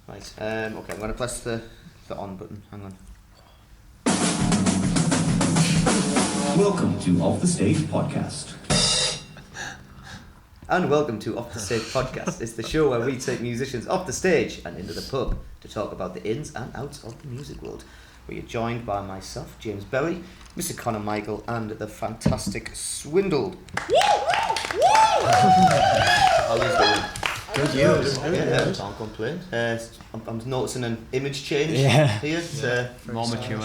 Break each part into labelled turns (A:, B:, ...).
A: Right. Okay, I'm going to press the on button. Hang on.
B: Welcome to Off the Stage Podcast.
A: And welcome to Off the Stage Podcast. It's the show where we take musicians off the stage and into the pub to talk about the ins and outs of the music world. We are joined by myself, James Berry, Mr. Conor Michael, and the fantastic Swindled. How are you doing?
C: Good,
A: Yeah, can't complain. I'm noticing an image change here. It's,
D: more mature,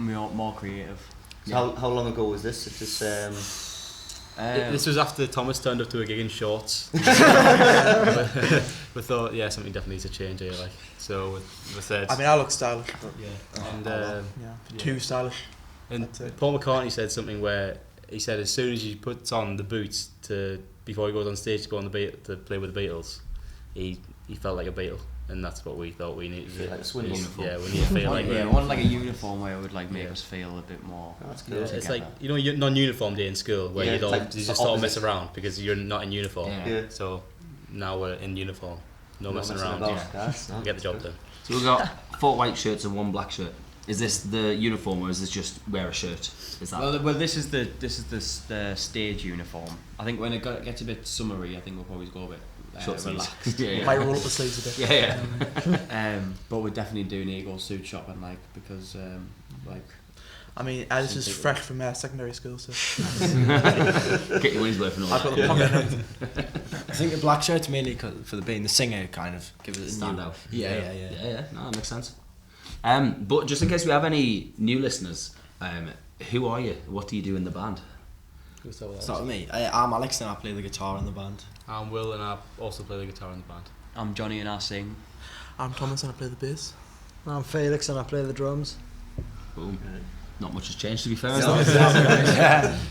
D: more creative.
A: So how long ago was this? It's just,
C: this was after Thomas turned up to a gig in shorts. We thought, something definitely needs to change here. So we said.
E: I mean, I look stylish. But too stylish.
C: And Paul McCartney said something where he said as soon as he puts on the boots before he goes on stage to go on to play with the Beatles, he felt like a Beatle. And that's what we thought we needed.
A: Feel like a Swindle uniform.
C: Yeah, we need to feel like
D: I want like a uniform where it would make us feel a bit more.
A: That's cool.
C: Yeah, it's like your non-uniform day in school where you just all mess around because you're not in uniform.
A: Yeah.
C: So now we're in uniform, no messing around. Get the job done.
F: So we've got 4 white shirts and 1 black shirt. Is this the uniform or is this just wear a shirt? Is that?
D: Well, this is the stage uniform. I think when it gets a bit summery, I think we'll probably go a bit. Relaxed.
E: Might roll up the sleeves a bit.
D: But we're definitely doing Eagle suit shopping because
E: I mean, this is fresh from secondary school, so
F: get your wings worth and all
E: I've got the pocket and everything.
G: I think the black shirt's mainly for being the singer, kind of give it a
F: stand
G: new
F: out.
G: Yeah.
F: No, that makes sense. But just in case we have any new listeners, who are you? What do you do in the band?
G: Start with me. I'm Alex and I play the guitar in the band.
C: I'm Will and I also play the guitar in the band.
D: I'm Johnny and I sing.
E: I'm Thomas and I play the bass.
H: I'm Felix and I play the drums.
F: Boom. Not much has changed, to be fair.
A: No,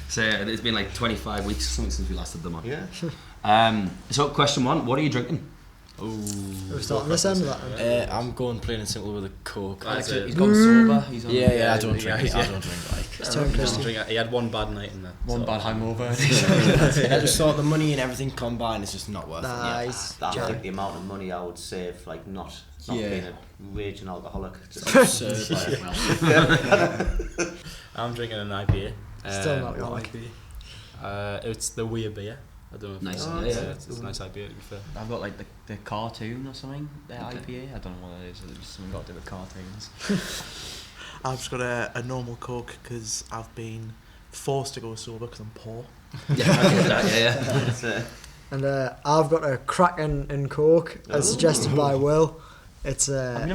F: So it's been like 25 weeks or something since we last did them on.
A: Yeah.
F: So question 1, what are you drinking?
H: We're starting this end of that one.
G: I'm going plain and simple with a Coke.
D: He's gone sober. He's on
G: I don't drink. I don't drink.
C: He had one bad night in that.
D: one bad hangover.
G: I just thought the money and everything combined is just not worth it.
H: Nice.
A: I think the amount of money I would save, like not being a raging alcoholic. Just
C: I'm drinking an IPA.
H: Still not one.
C: It's the Weird Beer. I don't know.
F: Nice.
C: It's a nice IPA, to be fair.
D: I've got like the cartoon or something. The IPA. I don't know what it is. It's something got to do with cartoons.
E: I've just got a normal Coke because I've been forced to go sober because I'm poor.
H: And I've got a Kraken and Coke, as suggested by Will. It's a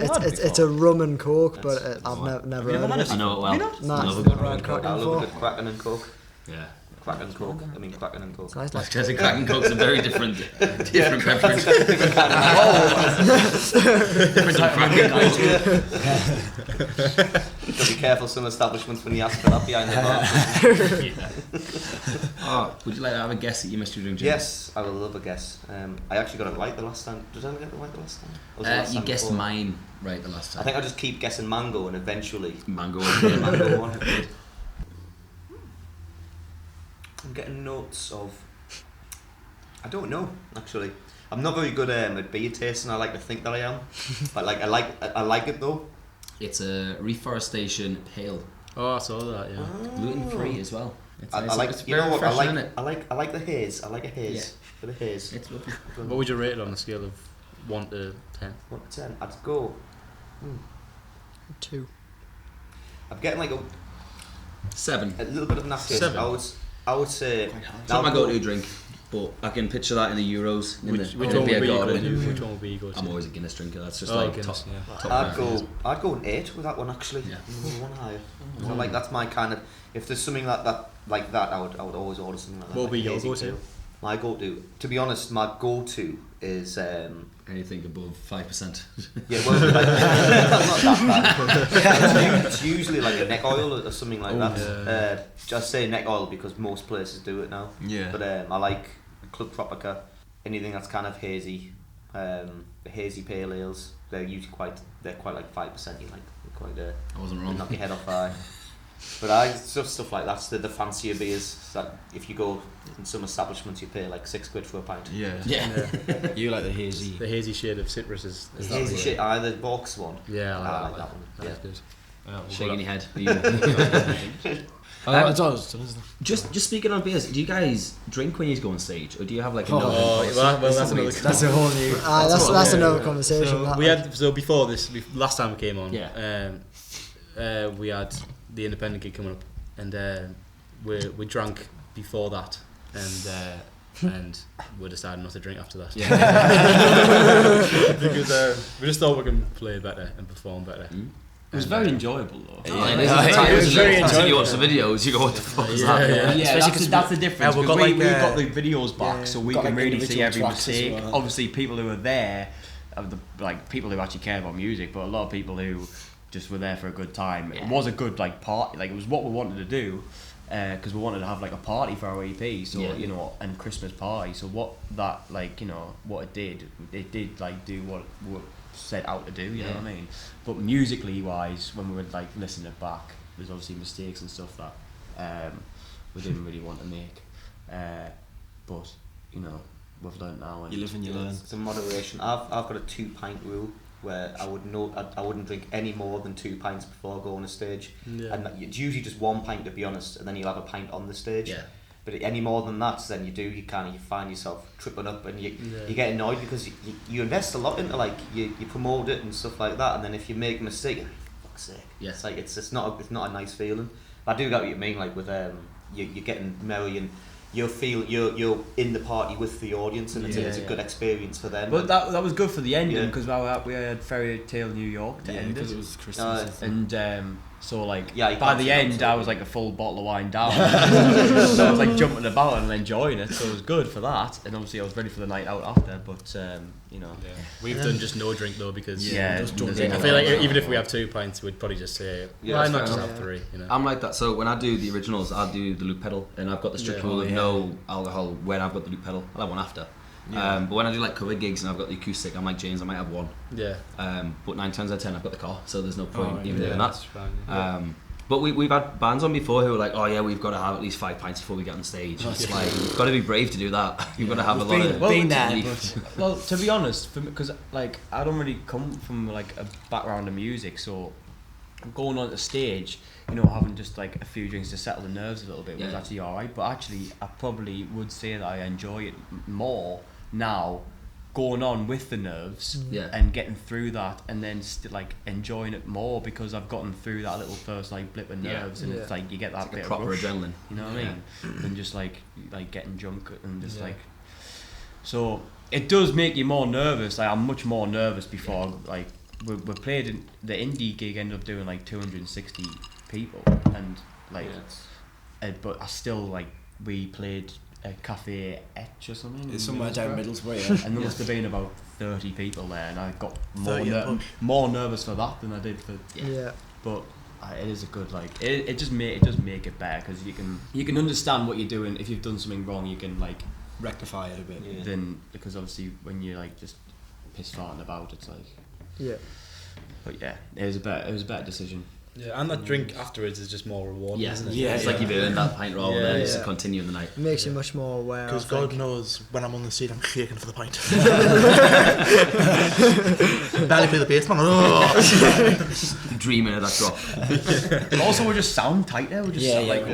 H: rum and Coke, but I've never heard of it.
F: I know it well.
H: Nice.
A: I love a good Kraken and Coke.
F: Yeah.
A: Kraken Coke. I mean Kraken and Coke.
H: It's nice. Like
F: Jesse Kraken Coke's a very different beverage.
A: Different kind of
F: Different Kraken Coke.
A: So be careful some establishments when you ask for that behind the bar.
F: Would you like to have a guess at your mystery drink?
A: Yes, I will love a guess. I actually got it right the last time. Did I get it right the last time? Or was it the last
F: You
A: time
F: guessed
A: before?
F: mine right the last time.
A: I think I just keep guessing mango and eventually
F: Mango.
A: mango one. I'm getting notes of. I don't know actually. I'm not very good at beer tasting. I like to think that I am, but I like it though.
F: It's a reforestation pale,
C: Oh, I saw that, yeah.
F: gluten free as well.
A: I like.
F: It's
A: You know what?
F: refreshing, isn't it?
A: I like the haze. I like a haze. For the haze.
F: It's lovely.
C: What would you rate it on a scale of 1 to 10?
A: 1 to 10. I'd go.
H: 2.
A: I'm getting like
F: 7.
A: a little bit of nasty.
C: 7.
A: I would say.
F: It's not my go-to drink, but I can picture that in the Euros.
C: Which
F: in
C: one
F: the
C: would
F: beer
C: be your
F: garden.
C: go-to? Which one would be your go-to?
F: I'm always a Guinness drinker. That's just
C: Oh,
F: like
C: Guinness,
F: top.
C: yeah.
F: top
A: I'd go an 8 with that one actually.
F: Yeah.
A: One higher. So like that's my kind of. If there's something like that, I would always order something like that.
C: What would be
A: like a
C: your
A: hazy
C: go-to?
A: pale. My go-to, to be honest, my go-to is
F: Anything above 5%.
A: yeah, well, like, not that bad. It's usually like a neck oil or something like that.
C: Yeah.
A: Just say neck oil because most places do it now.
F: Yeah.
A: But I like Club Tropica, anything that's kind of hazy, the hazy pale ales. They're quite like 5%. You like quite
F: I wasn't wrong.
A: knock your head off high. But stuff like that's the fancier beers that if you go in some establishments you pay like £6 for a pint.
D: Yeah.
G: You like the hazy.
C: The hazy shade of citrus is
A: The
C: that
A: hazy
C: one?
A: shit, the box one.
C: Yeah,
A: I like that one.
C: That's good.
F: Shaking your head.
G: It does.
F: Just speaking on beers, do you guys drink when you go on stage, or do you have like a
C: That's another.
G: That's a whole new.
H: That's another conversation.
C: So
H: that,
C: we
H: like.
C: had before this last time we came on.
F: Yeah.
C: We had the independent gig coming up, and we drank before that, and we decided not to drink after that. Because we just thought we can play better and perform better.
D: It was very enjoyable though.
F: It was very enjoyable. Until you watch the videos, you go, what the fuck is that?
D: Yeah, that's the difference.
E: we've
D: Because
E: got
D: we got the videos back, so we
G: got,
D: can
G: like,
D: really see
G: individual
D: every
G: tracks as
D: mistake.
G: well.
D: Obviously, people who are there, people who actually care about music, but a lot of people who just were there for a good time.
F: Yeah.
D: It was a good party. Like, it was what we wanted to do, because we wanted to have like a party for our EP. So and Christmas party. So what that what it did like do what set out to do. You know what I mean? But musically wise, when we would like listen it back, there's obviously mistakes and stuff that we didn't really want to make. But we've learned now. And
G: You live and you learn.
A: It's a moderation. I've got a 2 pint rule where I wouldn't drink any more than 2 pints before I go on a stage.
C: Yeah.
A: And it's usually just 1 pint, to be honest, and then you'll have a pint on the stage.
F: Yeah.
A: But any more than that, then you find yourself tripping up, and you get annoyed because you invest a lot into you promote it and stuff like that, and then if you make a mistake, you're like, for fuck's sake.
F: Yeah.
A: It's like it's not a nice feeling. But I do get what you mean, like with you're getting merry and you're in the party with the audience, and it's a good experience for them.
D: But that was good for the ending because we had Fairy Tale New York to end
G: because
D: it.
G: it was Christmas.
D: And so
A: you
D: by
A: can't
D: the
A: see
D: end
A: that.
D: I was like a full bottle of wine down. So I was like jumping about and enjoying it, so it was good for that, and obviously I was ready for the night out after, but
C: We've done just no drink though because
D: just don't
C: I
D: drink.
C: feel like even if we have 2 pints, we'd probably just say, why not just have 3?
F: I'm like that. So when I do the originals, I do the loop pedal, and I've got the strict rule of no alcohol when I've got the loop pedal. I'll have one after. But when I do like cover gigs and I've got the acoustic, I'm like James, I might have one.
C: Yeah.
F: But 9 times out of 10 I've got the car, so there's no point even doing that.
C: That's fine.
F: But we've had bands on before who were like, oh yeah, we've got to have at least 5 pints before we get on stage. It's like, you've got to be brave to do that. You've got to have a lot of...
G: Been there,
F: relief.
D: Well, to be honest, because like I don't really come from like a background of music, so going on the stage, having just like a few drinks to settle the nerves a little bit was actually alright. But actually, I probably would say that I enjoy it more now, going on with the nerves and getting through that, and then still like enjoying it more because I've gotten through that little first like blip of nerves, and it's like you get that
F: It's
D: bit
F: like a proper
D: of rush,
F: adrenaline.
D: you know what I mean? And just like getting drunk and just so it does make you more nervous. Like I'm much more nervous before like we played in the indie gig, ended up doing like 260 people, and like but I still we played a Cafe Etch or something.
G: It's somewhere down Middlesbrough,
D: and there must have been about 30 people there, and I got more nervous for that than I did for. But it is a good it does make it better because you can understand what you're doing. If you've done something wrong, you can
G: rectify it a bit.
D: Then because obviously when you're just piss farting about, it's But it was a better decision.
C: Yeah, and that drink afterwards is just more rewarding, isn't it?
F: Yeah, it's like you've earned that pint rather than just continue the night.
H: It makes you much more aware.
E: Because God knows when I'm on the seat, I'm shaking for the pint. Barely play the bass, man.
F: Dreaming of that drop.
D: But also, we just sound tighter. We just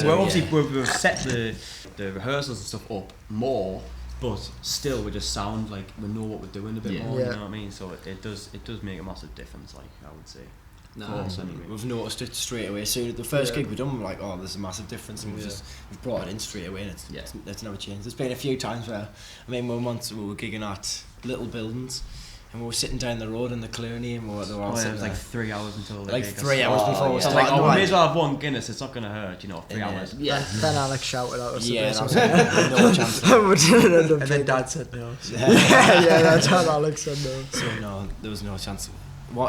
D: we're obviously we've set the rehearsals and stuff up more, but still we just sound like we know what we're doing a bit more. You know what I mean? So it does make a massive difference. I would say.
G: We've noticed it straight away. So the first gig we done, we're like, oh, there's a massive difference, and we've brought it in straight away, and it's never changed. There's been a few times where, we were gigging at little buildings, and we were sitting down the road in the Clooney, and they were all sitting
D: it was
G: there.
D: like 3 hours until
G: like 3 hours before we
D: So
G: started.
D: we may as well have one Guinness. It's not gonna hurt, 3 hours.
H: Then Alex shouted out us.
G: Yeah, no chance.
H: And
E: then Dad said no.
H: That's how Alex said no.
G: So no, there was no chance.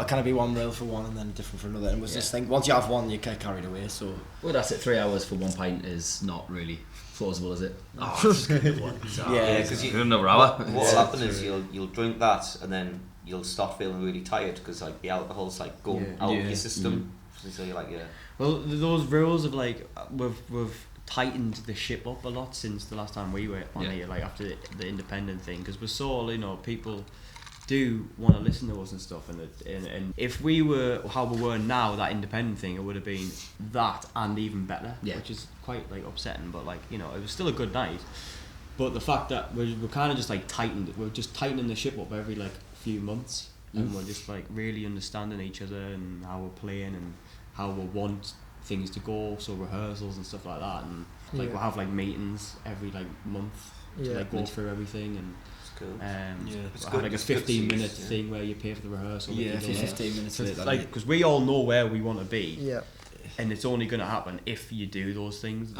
G: Can it be one rail for one and then different for another? And it was this thing, once you have one, you get carried away. So
F: that's it. 3 hours for 1 pint is not really plausible, is it? Oh, just give one.
A: Because you
F: another hour.
A: What'll happen is you'll drink that, and then you'll start feeling really tired because the alcohol's going out of your system So you're like, yeah.
D: Well, those rules of like we've tightened the ship up a lot since the last time we were on here, like after the independent thing, because we're so, you know, people do want to listen to us and stuff, and if we were how we were now, that independent thing, it would have been that and even better, which is quite like upsetting, but like, you know, it was still a good night. But the fact that we're kind of just like we're just tightening the ship up every like few months, and we're just like really understanding each other and how we're playing and how we want things to go, so rehearsals and stuff like that, and like we'll have like meetings every like month to like go through everything, and
A: cool.
D: It's good, like a 15-minute thing where you pay for the rehearsal.
G: Yeah, 15 minutes.
D: So like, because we all know where we want to be, and it's only going to happen if you do those things.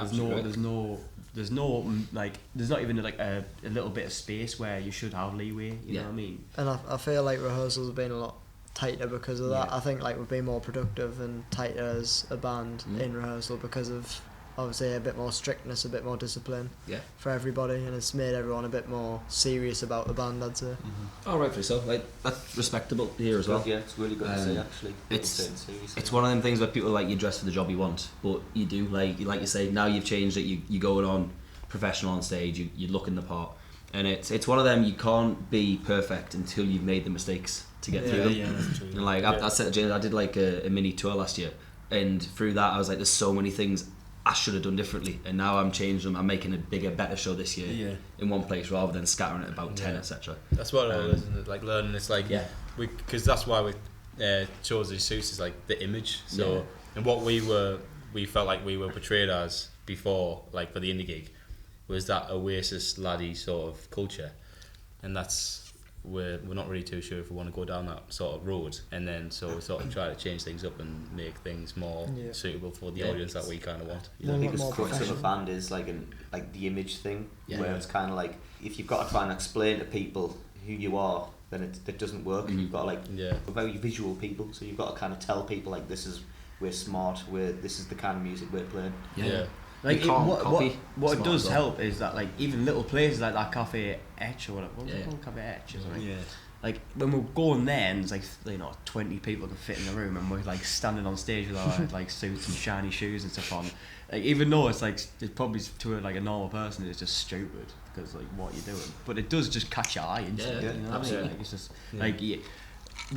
D: There's not even like a little bit of space where you should have leeway. You know what I mean?
H: And I feel like rehearsals have been a lot tighter because of that. I think like we've been more productive and tighter as a band in rehearsal because of obviously a bit more strictness, a bit more discipline for everybody, and it's made everyone a bit more serious about the band, I'd say.
F: Oh, rightfully so. Like, that's respectable here as well.
A: Yeah, it's really good to see, actually.
F: It's one of them things where people like, you dress for the job you want, but you do, like you say, now you've changed it, you're going on professional on stage, you look in the part, and it's one of them, you can't be perfect until you've made the mistakes to get through them. Yeah, that's true. And like, I said to James, I did like a mini tour last year, and through that I was like, there's so many things I should have done differently, and now I'm changing them. I'm making a bigger, better show this year in one place rather than scattering it about 10, etc.
C: That's what it is, isn't it? Like learning. It's like because that's why we chose these suits is like the image. So and what we felt like we were portrayed as before, like for the indie gig, was that Oasis laddie sort of culture, and that's. We're not really too sure if we want to go down that sort of road, and then so we sort of try to change things up and make things more suitable for the audience that we kind of want.
A: You know, because crux of a band is like the image thing, where it's kind of like if you've got to try and explain to people who you are, then it doesn't work. You've got to like we're very visual people, so you've got to kind of tell people like we're smart, this is the kind of music we're playing.
D: Like what it does help is that like even little places like that Cafe Etch or whatever, what's it called, Cafe Etch or something. Like when we're going there and it's like, you know, 20 people can fit in the room and we're like standing on stage with our like suits and shiny shoes and stuff on. Like even though it's like it's probably to like a normal person it's just stupid because like what you're doing, but it does just catch your eye instantly. You know what I mean? Like it's just like.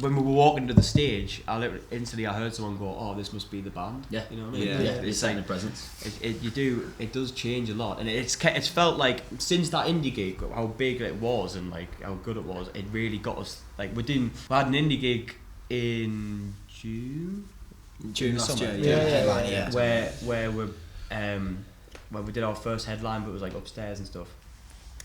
D: When we were walking to the stage, I heard someone go, "Oh, this must be the band." Yeah, you know what I mean?
F: It's like a presence.
D: It does change a lot, and it's felt like since that indie gig, how big it was and like how good it was, it really got us. Like we had an indie gig in June
G: last year,
D: where we did our first headline, but it was like upstairs and stuff.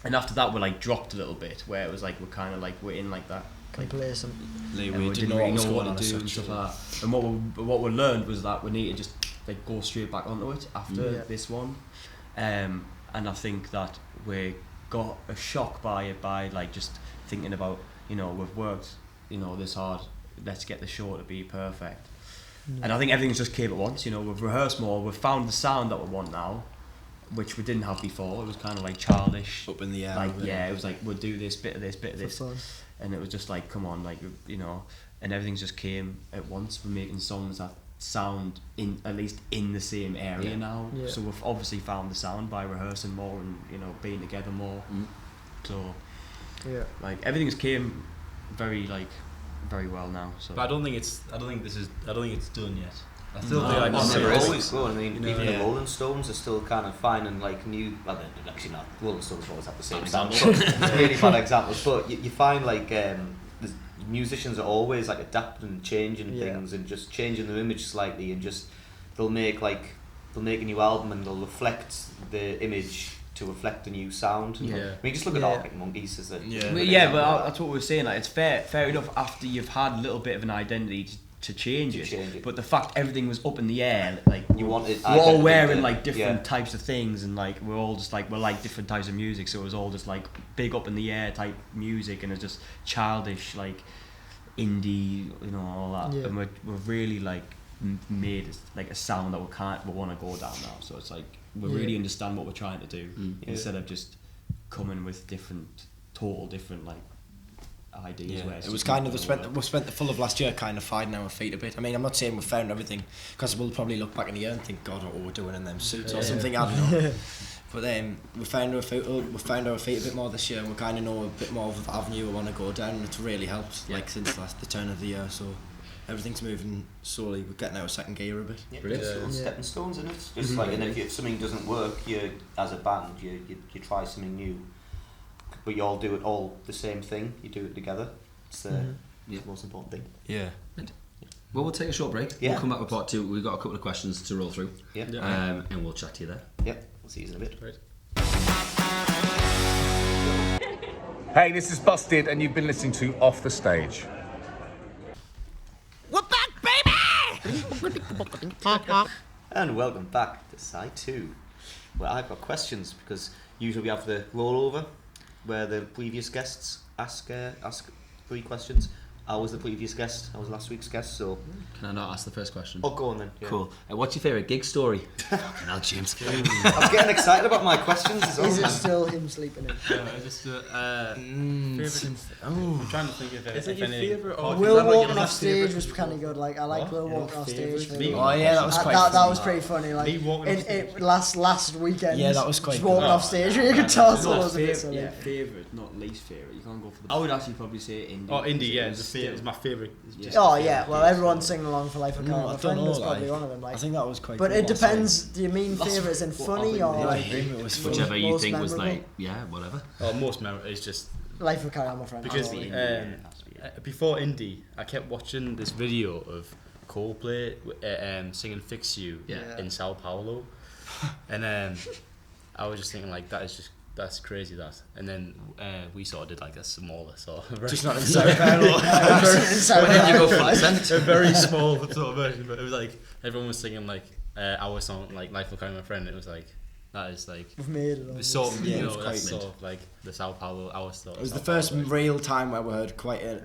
D: And after that, we like dropped a little bit, where it was like we're in like that.
H: Complacent.
D: We didn't really know what to do and stuff like that. And what we learned was that we need to just like go straight back onto it after this one. And I think that we got a shock by it, by like just thinking about, you know, we've worked, you know, this hard, let's get the show to be perfect. And I think everything's just came at once, you know, we've rehearsed more, we've found the sound that we want now, which we didn't have before. It was kind of like childish,
G: up in the air.
D: Like it was like we'll do this bit of this. And it was just like, come on, like, you know, and everything just came at once. We're making songs that sound at least in the same area now. So we've obviously found the sound by rehearsing more and, you know, being together more. So like everything's came very well now. So
C: but I don't think it's done yet. I still
A: feel like it's always good. I mean, even the Rolling Stones are still kind of finding like new. Well, they're actually not. Rolling Stones always have the same sound. Really bad examples, but you find like musicians are always like adapting and changing things and just changing their image slightly, and just they'll make a new album and they'll reflect the image to reflect the new sound. I mean, just look at Arctic Monkeys as a
D: but that's what we're saying. Like, it's fair enough after you've had a little bit of an identity to change it. But the fact everything was up in the air, like we're all wearing like different types of things, and like we're all just like we like different types of music, so it was all just like big up in the air type music, and it's just childish like indie, you know, all that. And we've really like made like a sound that we want to go down now. So it's like we really understand what we're trying to do instead of just coming with total different like ideas. Where
G: it was kind of we spent the full of last year kind of finding our feet a bit. I mean, I'm not saying we've found everything, because we'll probably look back in the year and think, God, what we're doing in them suits or something. I don't know. But we found our feet a bit more this year, and we kind of know a bit more of the avenue we want to go down, and it's really helped. Like since the turn of the year, so everything's moving slowly. We're getting out of second gear a bit.
A: Stepping stones in it. Just like, and if something doesn't work, you as a band, you try something new, but you all do it all the same thing. You do it together. It's the most important thing.
G: Yeah.
F: Well, we'll take a short break.
A: Yeah.
F: We'll come back with part 2. We've got a couple of questions to roll through.
A: Yeah.
F: And we'll chat to you there.
A: Yep. We'll see you in a bit.
C: Right.
I: Hey, this is Busted, and you've been listening to Off the Stage.
A: We're back, baby! And welcome back to side 2, where I've got questions, because usually we have the rollover, where the previous guests ask 3 questions. I was the previous guest. I was last week's guest, so...
F: Can I not ask the first question?
A: Oh, go on then. Yeah.
F: Cool. What's your favourite gig story? Fucking hell, James.
A: I'm getting excited about my questions as well.
H: Is it still him sleeping in?
C: Favourite... I'm trying to think of it.
D: Is it your favourite? Or
H: Will walking off stage was kind of good. Like I like Will walking off stage.
G: Oh yeah, that was quite.
H: That was pretty funny. Like
C: Me walking off stage.
H: last weekend.
G: Yeah, that was quite
H: just walking
G: good.
H: off stage. You could tell someone
D: Not
H: was a bit silly.
D: favourite, not least favourite. You can't go for the... I would actually probably say indie.
C: Oh, indie, yeah. It's my favourite.
H: Oh yeah, well everyone's singing along for Life of Carl. My
G: I
H: friend
G: don't
H: was
G: know,
H: probably
G: like,
H: one of them. Like,
G: I think that was quite.
H: but
G: good
H: it
G: last
H: depends. Do you mean favourites in funny or
G: time.
H: like
G: It was fun.
F: Whichever you
H: most
F: think was
H: memorable?
F: like, yeah, whatever.
C: Oh, most memorable is just...
H: Life of Carl, my friend?
C: Because
H: Oh,
C: before indie, I kept watching this video of Coldplay singing "Fix You" in Sao Paulo, and I was just thinking like that's crazy that. And then we sort of did like a smaller sort of
G: Just not in Sao Paulo.
C: a very small sort of version, but it was like everyone was singing like our song, like "Life Will Carry My Friend." It was like that is like
H: We've made it.
C: the sort of,
G: Yeah,
C: you
G: it was
C: know,
G: quite
C: that's sort of like the Sao Paulo our sort.
G: It was the first real time where we heard quite a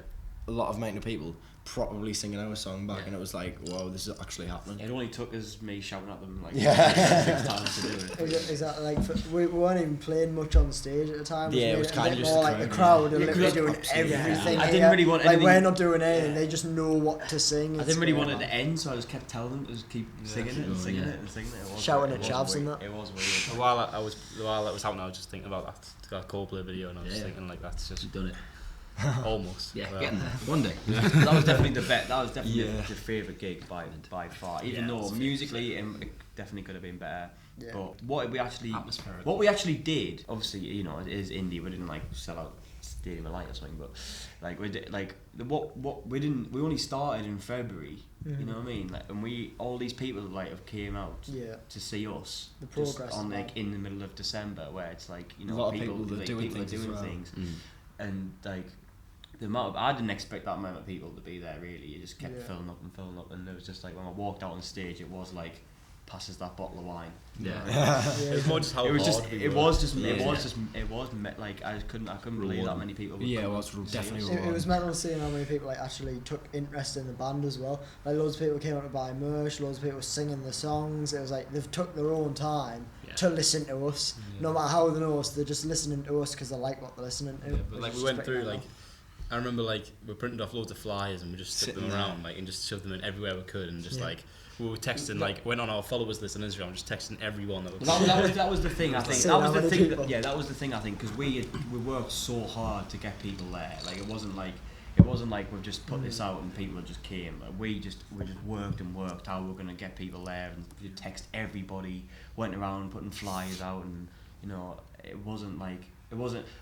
G: lot of amount of people probably singing our song back, and it was like, whoa, this is actually happening.
D: It only took us me shouting at them like
G: Yeah.
D: 6 times to do it.
H: Exactly, like we weren't even playing much on stage at the time.
G: Yeah, it
H: made
G: was
H: a
G: kind
H: bit
G: of just
H: more
G: the
H: like the
G: crowd.
H: crowd are
D: Yeah,
H: literally
D: 'cause
H: doing
G: that's-
H: everything.
D: I didn't
H: here.
D: really want
H: like
D: anything-
H: we're not doing anything. They just know what to sing.
D: I didn't really want it to end, so I just kept telling them to just keep singing it and singing it and singing it. It was
H: Shouting
D: weird.
H: at
D: It was
H: chavs and
D: weird.
H: that.
D: It was weird.
C: While that was happening, I was just thinking about that Coldplay video, and I was just thinking like that's just
F: You've done it.
C: almost.
F: Yeah,
C: Well,
F: getting there. One day.
D: That was definitely the bet. That was definitely
G: Yeah.
D: the favourite gig by far. Even
C: Yeah,
D: though
C: that's
D: musically it definitely could have been better.
H: Yeah.
D: But what we actually
C: Atmospheric.
D: did, obviously, you know, it is indie. We didn't like sell out Stadium of Light or something, but like we did, like what we didn't. We only started in February. You know what I mean? Like, and all these people like have came out to see us.
H: The
D: just
H: progress
D: on
H: is
D: like
H: bad.
D: in the middle of December, where it's like, you
G: A
D: know,
G: lot of
D: people
G: people are
D: like,
G: doing
D: people are
G: things as
D: doing
G: well.
D: things, and like. The amount of, I didn't expect that amount of people to be there. Really, it just kept filling up, and it was just like when I walked out on stage, it was like passes that bottle of wine.
C: It was more just how
D: It was just,
C: hard we
D: it
C: were.
D: was just, like I couldn't believe that many people. Would
G: Yeah, it
D: come
G: was
D: out and see
G: definitely
D: us.
H: It was mental seeing how many people like actually took interest in the band as well. Like loads of people came out to buy merch, loads of people were singing the songs. It was like they've took their own time to listen to us. No matter how they know us, they're just listening to us because they like what they're listening to.
C: But like we went through like, I remember like we printed off loads of flyers and we just stuck them around like and just shoved them in everywhere we could, and just like we were texting, like went on our followers list on Instagram, just texting everyone that was.
D: That was the thing. I think
H: See
D: that
H: how
D: was the
H: many
D: thing.
H: people.
D: That was the thing. I think because we worked so hard to get people there. Like it wasn't like we've just put this out and people just came. Like, we just worked and worked how we were gonna get people there, and we text everybody, went around putting flyers out, and you know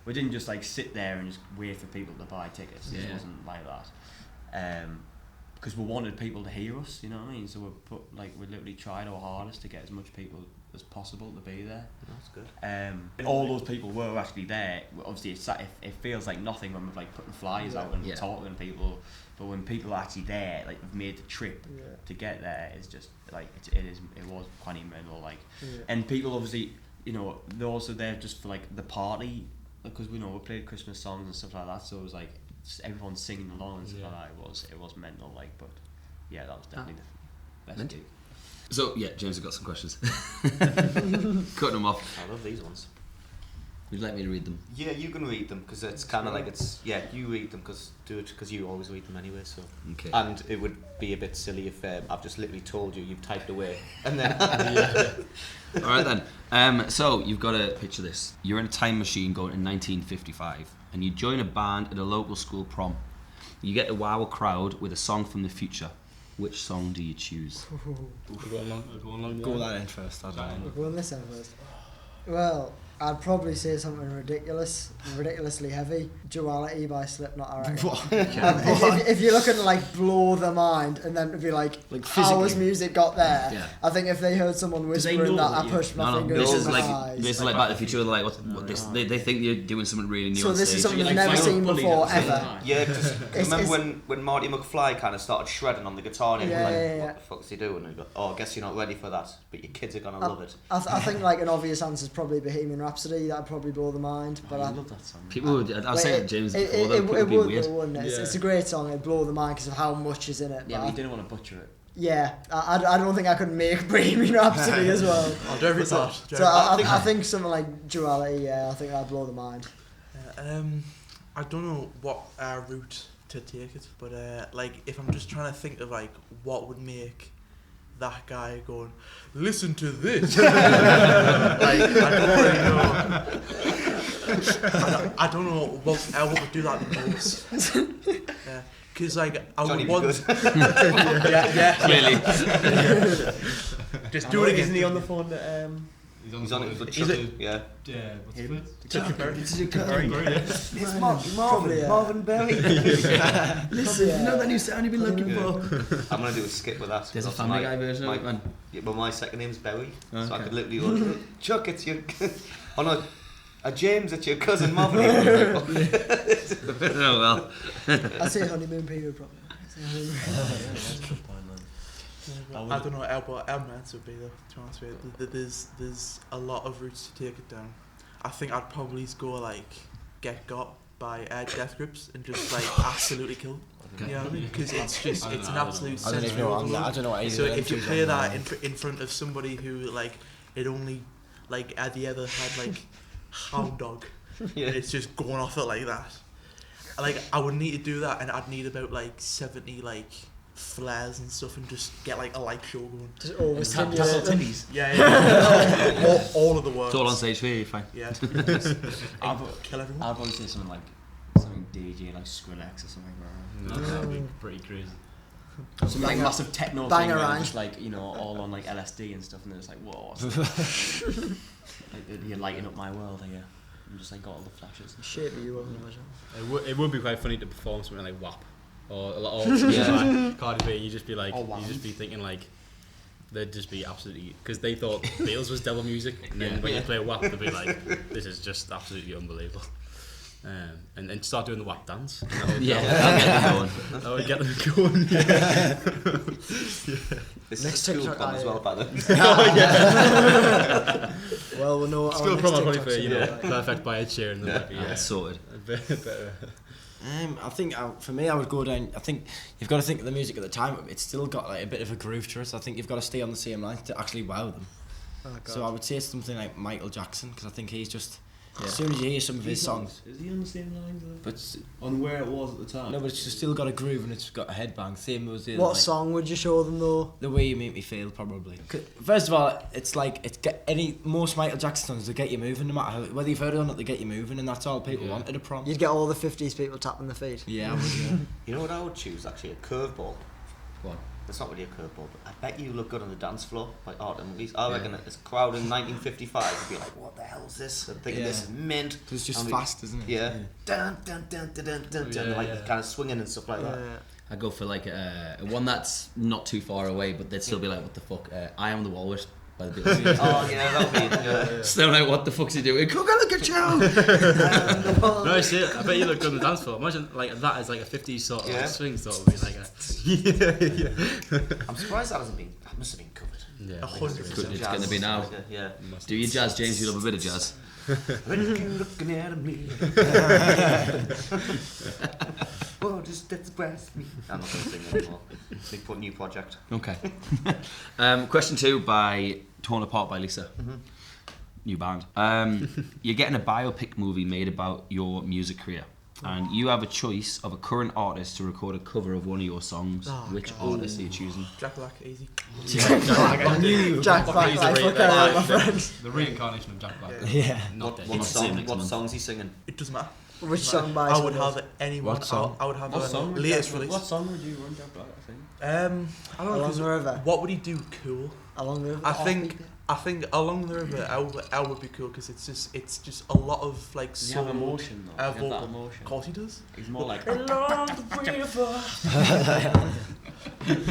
D: we didn't just like sit there and just wait for people to buy tickets. It wasn't like that. Because we wanted people to hear us, you know what I mean? So we literally tried our hardest to get as much people as possible to be there.
A: That's good.
D: All those people were actually there. Obviously, it feels like nothing when we're like putting flyers out and talking to people, but when people are actually there, like we've made the trip to get there, it's just like it was quite mental. Like, and people obviously, you know, they're also there just for like the party, because we played Christmas songs and stuff like that. So it was like just everyone singing along and stuff like that. It was mental. Like, but yeah, that was definitely the best gig.
F: So yeah, James has got some questions. Cutting them off.
A: I love these ones.
F: Would you like me to read them?
A: Yeah, you can read them because it's kind of like you read them because you always read them anyway. So
F: Okay.
A: And it would be a bit silly if I've just literally told you've typed away and then.
F: All right then. So you've got to picture this. You're in a time machine going in 1955, and you join a band at a local school prom. You get to wow a crowd with a song from the future. Which song do you choose?
G: Go that in first. I don't know.
H: Go on this end first. Well, I'd probably say something ridiculously heavy. Duality by Slipknot, I reckon. If you're looking to like blow their mind and then to be like how has music got there?
F: Yeah.
H: I think if they heard someone whispering that, I pushed my fingers
F: This is
H: in my
F: like
H: eyes.
F: this is like Back to the Future. Like they think you're doing something really new.
H: So
F: on
H: this
F: stage.
H: is something
F: You're
H: I've
F: like,
H: never seen before ever.
A: Yeah, because remember when Marty McFly kind of started shredding on the guitar and what the fuck's he doing? And he go, I guess you're not ready for that, but your kids are gonna love it.
H: I think like an obvious answer is probably Bohemian Rhapsody. That'd probably blow the mind. But I
G: love that song.
F: People would. I'll say it, James. Before
H: it
F: would be
H: would,
F: weird.
H: wouldn't it? It's a great song. It'd blow the mind because of how much is in it.
D: Yeah, but you didn't want to butcher it.
H: Yeah, I don't think I could make Bohemian Rhapsody as well.
E: I'll do every part.
H: So I think something like Duality. Yeah, I think that'd blow the mind.
E: I don't know what route to take it, but like if I'm just trying to think of like what would make that guy going, listen to this. Like I don't really know. I don't know what would do that the most. Yeah, because like I would want. yeah,
F: clearly.
E: Just do it again.
G: Isn't he on the phone?
A: He's on it. Yeah.
H: It's Marvin Berry.
F: Listen, you know that new sound you've been looking for.
A: I'm gonna do a skit with that.
F: There's a Family Guy version of it, man.
A: Yeah, but my second name's Berry, so I could literally go, Chuck, it's your. Oh no, James, it's your cousin Marvin.
F: Oh well.
H: I say honeymoon period probably.
E: I don't know what our answer would be though, to be honest with you. There's a lot of routes to take it down. I think I'd probably go like Get Got by Death Grips and just like absolutely kill. You know what I mean? Because it's an absolute sensory overload.
G: I don't know what
E: So if you play that in front of somebody who like it only like at the other had like Hound Dog, and it's just going off it like that. Like I would need to do that, and I'd need about like 70 like flares and stuff, and just get like a light show going.
H: Just always
F: Tassel titties.
E: Yeah. all of the words.
F: It's all on stage for you, fine.
E: Yeah. Kill everyone.
D: I'd probably say something like DJ like Skrillex or something.
C: That'd be pretty crazy.
D: Some like massive techno
H: bang
D: thing where
H: around.
D: they're just like, you know, all on like LSD and stuff, and they're just like, whoa, like, you're lighting up my world here. I'm just like got all the flashes.
H: Shape you wouldn't imagine.
C: It would be quite funny to perform something like WAP or like Cardi B. You just be like, you just be thinking like, they'd just be absolutely, because they thought Beatles was devil music, and then when you play WAP, they'd be like, this is just absolutely unbelievable. And then start doing the WAP dance. That would get them going.
A: This
H: Next
A: is a school
H: TikTok
A: prom as well, by the way.
H: Well, we'll know.
C: School prom probably for Perfect by Ed Sheeran.
F: That's sorted.
G: I think for me, I would go down. I think you've got to think of the music at the time. It's still got like a bit of a groove to it. So I think you've got to stay on the same line to actually wow them. So I would say something like Michael Jackson, because I think he's just. As soon as you hear some of his songs,
D: Is he on the same lines?
G: but
D: On where it was at the time?
G: no, but it's just still got a groove and it's got a headbang. Same as the
H: What
G: like,
H: song would you show them though?
G: The Way You Make Me Feel, probably. First of all, it's like most Michael Jackson songs, they get you moving, no matter how, whether you've heard it or not, they get you moving, and that's all people want at a prom.
H: You'd get all the 50s people tapping their feet.
G: Yeah, I would. Yeah.
A: You know what I would choose actually? A curveball.
F: Go on.
A: It's not really a curveball, but I bet you look good on the dance floor, like art and movies. I reckon this crowd in 1955 would be like, what the hell is this? I'm thinking this is mint.
G: It's just fast, isn't it?
A: Yeah. Dun, dun, dun, dun, dun, dun, dun, like kind of swinging and stuff like that.
F: I'd go for like one that's not too far away, but they'd still be like, what the fuck? I Am the Walrus by the Beatles.
A: Oh yeah, that'll be.
F: Still like, what the fuck's he doing? Cook, look at you!
C: No, I see it. I bet you look good on the dance floor. Imagine like that as like a 50s sort of like swing sort of be like a.
A: I'm surprised that hasn't been. That must have been covered.
C: Yeah,
E: 100%.
F: It's going to be now.
A: Yeah.
F: Do your jazz, James? You love a bit of jazz.
A: When you're looking at me. Oh, just express me. I'm not going to sing anymore. Big new project.
F: Okay. Question 2 by Torn Apart by Lisa. new band. You're getting a biopic movie made about your music career. And you have a choice of a current artist to record a cover of one of your songs. Which artist are you choosing?
E: Jack Black, easy.
H: Jack Black, my friend.
C: The reincarnation of Jack Black.
G: Yeah.
A: What song's he singing?
E: It doesn't matter.
H: Which song by
E: I would have anyone.
G: What song?
E: I would have
D: What
E: the
D: song?
E: latest release.
D: What song would you run Jack Black? I think.
E: I don't know.
H: Along the River.
E: What would he do? Cool.
H: Along the River.
E: I think Along the River, I would be cool because it's just a lot of like
D: Does he have emotion though? Does he have that
E: vocal.
D: emotion?
E: Of course he does.
D: He's more like.
E: Along the River.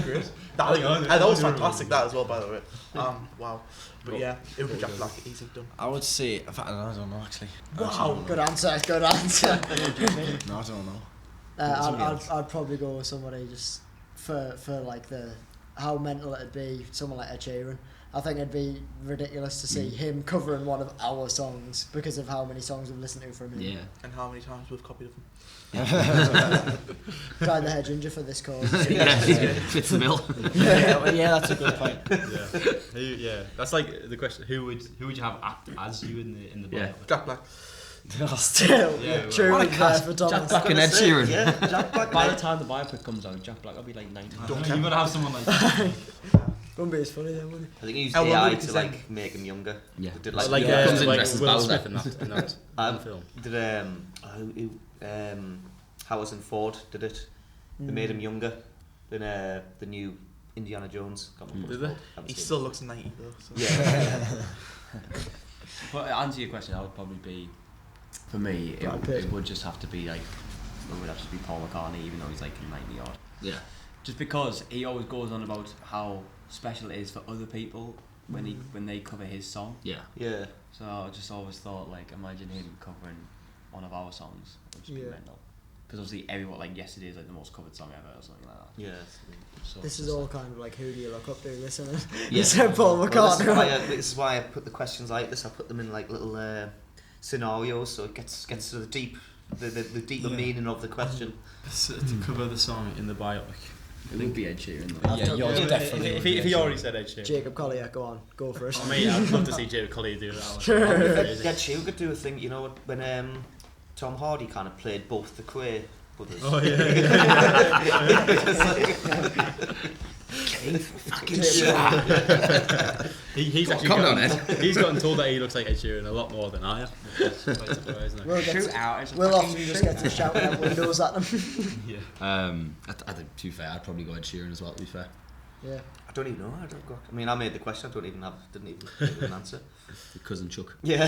E: Great. That was fantastic. That as well, by the way. Wow. But yeah, it would be Jack Black. Easy done.
G: I would say, in fact, I don't know actually.
H: Wow, good answer. Good answer.
G: No, I don't know.
H: I'd probably go with somebody just for like how mental it'd be. Someone like Ed Sheeran. I think it'd be ridiculous to see him covering one of our songs because of how many songs we've listened to from him.
F: Yeah.
E: And how many times we've copied them.
H: Try the hair ginger for this cause.
F: Fits the bill.
G: Yeah, that's a good point.
C: That's like the question. Who would you have act as you in the band?
E: Jack Black.
H: Still, true.
G: What a
H: there
G: cast.
H: for Thomas.
F: Jack Black and Ed Sheeran.
A: Yeah, Jack Black.
D: By the time the biopic comes out, Jack Black will be like 90.
C: You gotta have someone like.
H: Wouldn't be as funny then, would it?
A: I think he used
E: How long
A: AI
E: would it
A: to
E: take?
A: like make him younger.
F: Yeah.
A: They did
C: Like
F: comes in
C: like
F: dressed as
C: Will
F: Bowser.
C: Smith in that film.
A: Did Harrison Ford did it. They made him younger than the new Indiana Jones. Can't remember what
C: Did
A: it's called.
E: He still looks 90 though. So.
A: Yeah.
D: But to answer your question, that would probably be, for me, it would just have to be like, it would have to be Paul McCartney, even though he's like 90 odd.
F: Yeah.
D: Just because he always goes on about how special it is for other people when they cover his song.
F: Yeah.
A: Yeah.
D: So I just always thought, like, imagine him covering one of our songs. It would just be mental. Because obviously everyone, like, Yesterday is like the most covered song ever or something like that.
A: Yeah.
D: So
H: This is all kind of like, who do you look up to, listening?
F: Yeah.
H: You said Paul
A: Well,
H: McCartney.
A: this is why I put the questions like this. I put them in like little scenarios, so it gets to the deeper meaning of the question.
C: To cover the song in the biopic.
D: it would be Ed Sheeran though.
G: Yeah, yours definitely.
C: If he already said Ed Sheeran.
H: Jacob Collier, go on, go for it.
C: I mean, I'd love to see Jacob Collier do that.
A: Get you could do a thing, you know, when Tom Hardy kind of played both the Quay brothers.
C: Oh yeah.
F: Fucking shit.
C: He's actually
F: Calm down,
C: gotten, he's gotten told that he looks like Ed Sheeran a lot more than I have. That's quite surprising.
H: We'll often just get to shout out windows at them.
C: Yeah.
F: I think, to be fair, I'd probably go Ed Sheeran as well, to be fair.
H: Yeah.
A: I don't even know. I mean, I made the question. I didn't even have an answer.
F: Your cousin Chuck.
A: Yeah.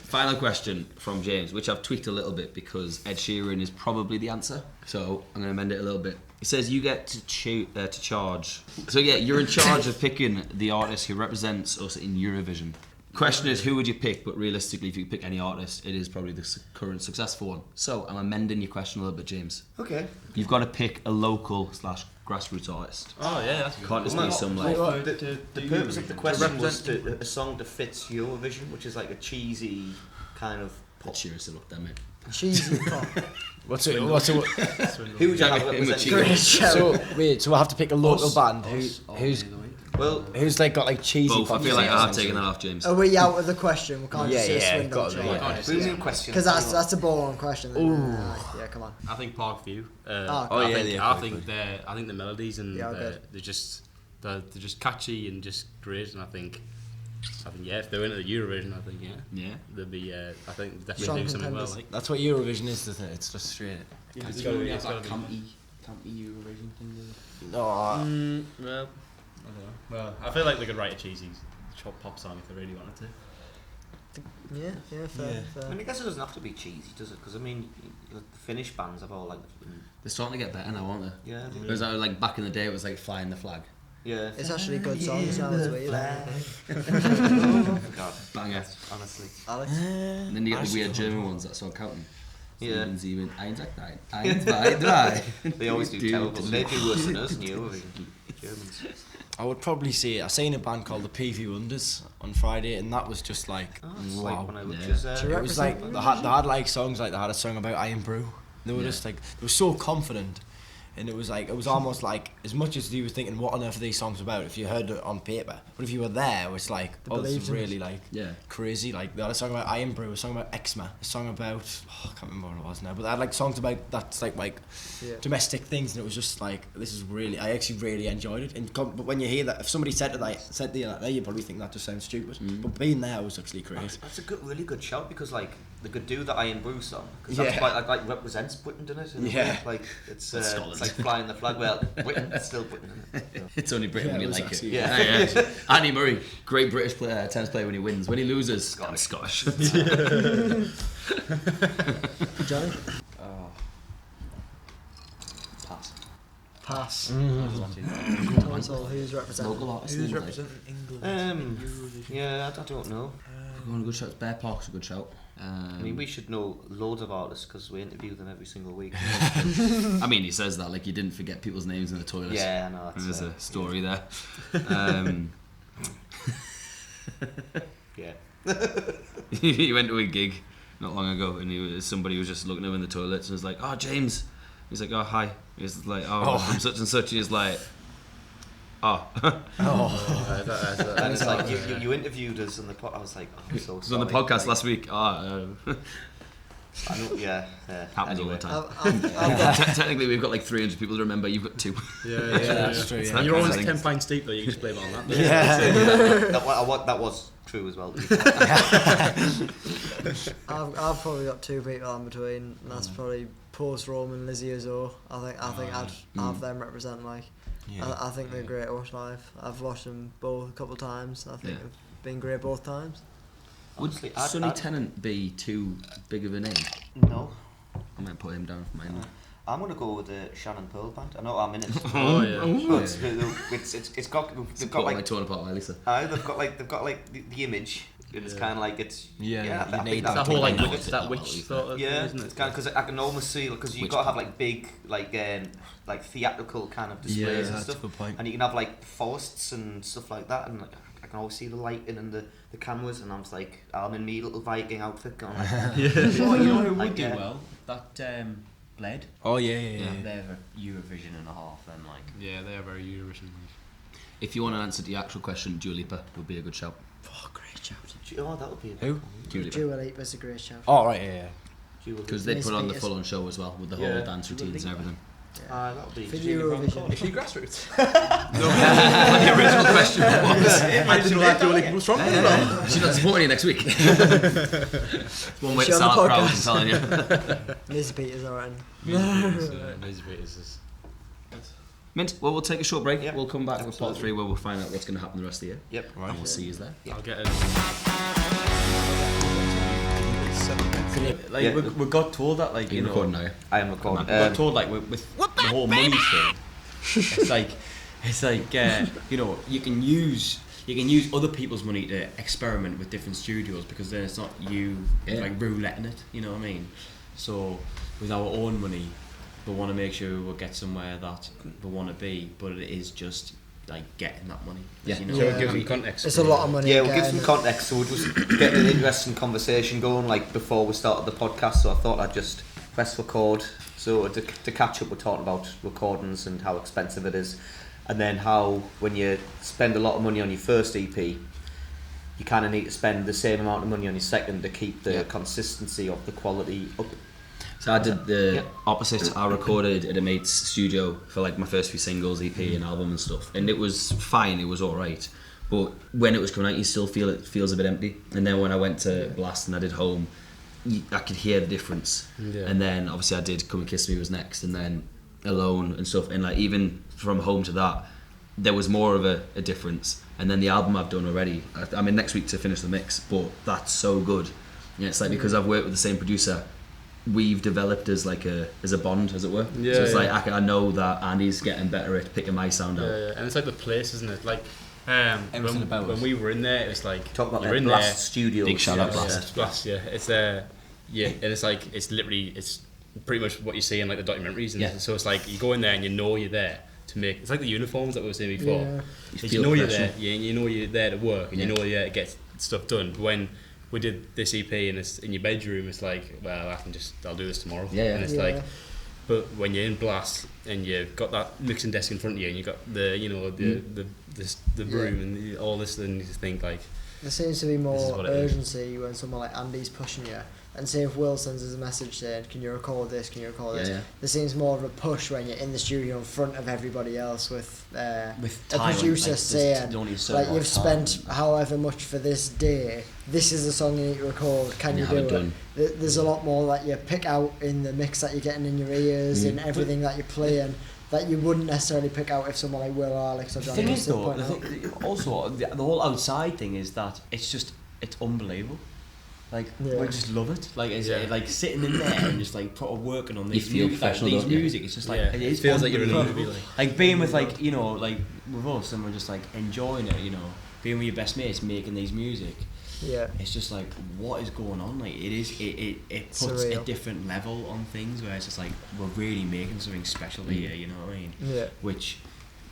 F: Final question from James, which I've tweaked a little bit because Ed Sheeran is probably the answer. So I'm going to amend it a little bit. He says you get to charge. So yeah, you're in charge of picking the artist who represents us in Eurovision. Question is, who would you pick? But realistically, if you pick any artist, it is probably the current successful one. So I'm amending your question a little bit, James.
A: Okay.
F: You've got to pick a local / grassroots artist.
C: Oh yeah, that's
F: Can't just be some like.
A: The purpose of the question was a song that fits Eurovision, which is like a cheesy kind of
F: Ed Sheeran still up there, mate.
H: Cheesy pop.
G: What's it?
A: Who would you have represent?
G: So wait, so we'll have to pick a local band who's like got like cheesy.
F: Both. I feel like I have taken that off, James.
H: Are we out of the question? We can't just say Swindled.
G: got to be.
A: Who's in question?
H: Because that's a ball-on question. Yeah, come on.
C: I think Parkview.
F: yeah,
C: I think the melodies and they're just catchy and just great, and I think yeah, if they went to the Eurovision, I think they'd be I think they'd definitely do something well. Like
G: That's what Eurovision is, isn't it? It's just straight.
D: Yeah, it's got to be campy Eurovision thing.
G: No.
C: well, I don't know. Well, I feel like they could write a cheesy pop song if they really wanted to.
H: Yeah, fair.
A: I mean, I guess it doesn't have to be cheesy, does it? Because I mean, the Finnish bands have all like.
F: They're starting to get better now, aren't they?
A: Yeah.
F: It was like back in the day, it was like Flying the Flag.
H: Yeah. It's actually good songs now as well.
A: God,
F: banger.
A: Honestly.
H: Alex.
F: And then you get the weird German ones that start counting.
A: Yeah.
F: 7, 8, 9, 1, 2, 3.
A: They always do terrible. They do worse than us in Eurovision. Germans.
G: I would probably say I seen a band called the PV Wonders on Friday, and that was just like
A: Wow.
G: wow.
A: Like when I looked
G: It was like they had like songs like they had a song about Iron Brew. They were just like they were so confident and it was almost like, as much as you were thinking, what on earth are these songs about if you heard it on paper, but if you were there, it was like, oh, this is really like crazy. Like they had a song about Iron Brew, a song about eczema, a song about I can't remember what it was now, but they had like songs about that's like domestic things, and it was just like, this is really, I actually really enjoyed it. And but when you hear that, if somebody said to you like that, you probably think that just sounds stupid, but being there was actually great.
A: That's a really good shout, because like they could do the Iron Brew song, because that's quite like represents Britain, doesn't it? In a way. Like it's like flying the flag. Well, Britain, it's still Britain, isn't it? So.
F: It's only Britain when you like it.
A: Yeah.
F: Andy Murray, great British player, tennis player when he wins. When he loses, I'm Scottish.
H: Johnny?
D: Pass.
H: Console, who's representing?
F: Local artist.
E: Who's representing England?
A: Yeah, I don't know.
F: Going good shout. Bear Park's a good shout.
A: I mean, we should know loads of artists because we interview them every single week.
F: I mean, he says that like you didn't forget people's names in the toilet.
A: Yeah, I know.
F: There's a story there. He went to a gig not long ago, and somebody was just looking at him in the toilets and was like, "Oh, James." He's like, "Oh, hi." He's like, "Oh, from such and such." He's like, "Oh."
A: And it's like you interviewed us on the podcast. I was like, oh, I'm so
F: It was
A: sorry.
F: on the podcast
A: like,
F: last week.
A: I know,
F: Happens
A: anyway.
F: all the time. Technically, we've got like 300 people to remember. You've got 2.
C: Yeah.
G: That's true.
C: And you're always 10 pints deep, though. You can just blame it on that.
A: That was true as well.
H: I've probably got 2 people in between, and that's probably Post Rome and Lizzie O'Zo. I think I'd have them represent like. I think they're great to watch live. I've watched them both a couple of times. I think they've been great both times.
F: Would Sonny Tennant be too big of a name?
A: No.
F: I might put him down for mine.
A: I'm gonna go with the Shannon Pearl band. I know I'm in it.
C: Oh yeah.
A: But it's got they've got like
F: torn apart by Lisa.
A: they've got like the image. And it's kind of like it's
G: you need
C: that whole like witch sort of
A: thing,
C: isn't it?
A: It's kind of because I can almost see because you've got to have like big like theatrical kind of displays and
G: that's
A: stuff,
G: a good point.
A: and you can have like forests and stuff like that, and like I can always see the lighting and the cameras, and I'm just like I'm in me little Viking outfit going. Like,
D: Oh, you know who
A: like,
D: would do well? That Bled.
G: Oh yeah.
D: They're a Eurovision and a half, then like.
C: Yeah, they are very Eurovision.
F: If you want an answer to the actual question, Dua Lipa would be a good shout.
H: Oh, great shout.
A: Oh, that would be
G: Who?
H: Dua Lipa's a great shout.
G: Oh right, yeah.
F: Because they put on the full-on show as well with the whole dance routines and everything.
A: That would be
H: For Eurovision.
E: Is she grassroots?
F: The original question was.
E: I didn't know that Dua Lipa was from England.
F: She's not supporting you next week. One way to
H: She on the
F: start proud, I'm
H: podcast?
F: telling you.
H: Liz Peters, alright.
C: Music Beaters is.
F: Mint, well, we'll take a short break.
A: Yep.
F: We'll come back with part 3 where we'll find out what's going to happen the rest of the year.
A: Yep.
F: And we'll see you there.
C: I'll get it.
D: Like we got told that like
F: You're recording now.
A: I am recording.
D: we got told like with the whole money thing. It's like you know you can use other people's money to experiment with different studios because then it's not you like rouletting it. You know what I mean? So with our own money, we want to make sure we'll get somewhere that we want to be, but it is just like getting that money.
F: Yeah.
D: You know?
C: So we'll give them context.
H: It's a lot of money.
A: Yeah, we'll give some context. So we're just getting an interesting conversation going, like before we started the podcast. So I thought I'd just press record. So to catch up, we're talking about recordings and how expensive it is, and then how when you spend a lot of money on your first EP, you kind of need to spend the same amount of money on your second to keep the consistency of the quality up.
F: So I did the opposite. I recorded at a mate's studio for like my first few singles, EP and album and stuff, and it was fine. It was all right, but when it was coming out, you still feel it feels a bit empty. And then when I went to Blast and I did Home, I could hear the difference.
C: Yeah.
F: And then obviously I did Come and Kiss Me was next, and then Alone and stuff. And like even from Home to that, there was more of a difference. And then the album I've done already. I'm in next week to finish the mix, but that's so good. Yeah, it's like because I've worked with the same producer. We've developed as like a bond, as it were.
C: Yeah,
F: so it's like I know that Andy's getting better at picking my sound out.
C: Yeah, and it's like the place, isn't it? Like
G: Everything about
C: when
G: us.
C: we were in there, it was like
A: Talk about
C: you're
A: the
C: in
A: Blast
C: there.
A: Studios.
F: Big shout out
C: Yeah,
F: Blast.
C: Blast, yeah. It's and it's like it's literally it's pretty much what you see in like the documentaries. And
F: Yeah.
C: so it's like you go in there and you know you're there to make. It's like the uniforms that we were saying before.
H: Yeah.
C: You know you're there. You know you're there to work, and you know you're there to get stuff done. But when we did this EP and it's in your bedroom, it's like, well, I'll do this tomorrow.
F: Yeah.
C: And it's
H: Yeah.
C: like But when you're in blast and you've got that mixing desk in front of you and you've got the room and all this, then you just think like,
H: there seems to be more urgency when someone like Andy's pushing you. And say if Will sends us a message saying, can you record this, can you record this? Yeah. There seems more of a push when you're in the studio in front of everybody else with a producer saying, like, you've spent however much for this day, this is the song you need to record, can you do it? There's a lot more that you pick out in the mix that you're getting in your ears, in everything that you're playing, that you wouldn't necessarily pick out if someone like Will or Alex or John.
D: The thing is though, also the whole outside thing is that it's unbelievable. Like we just love it. Like like sitting in there and just like proper working on these music. It's just like it
C: feels like you're in a movie.
D: Like being with like like with us and we're just like enjoying it. Being with your best mates making these music.
H: Yeah.
D: It's just like what is going on. Like it puts a different level on things where it's just like we're really making something special here. You know what I mean? Yeah. Which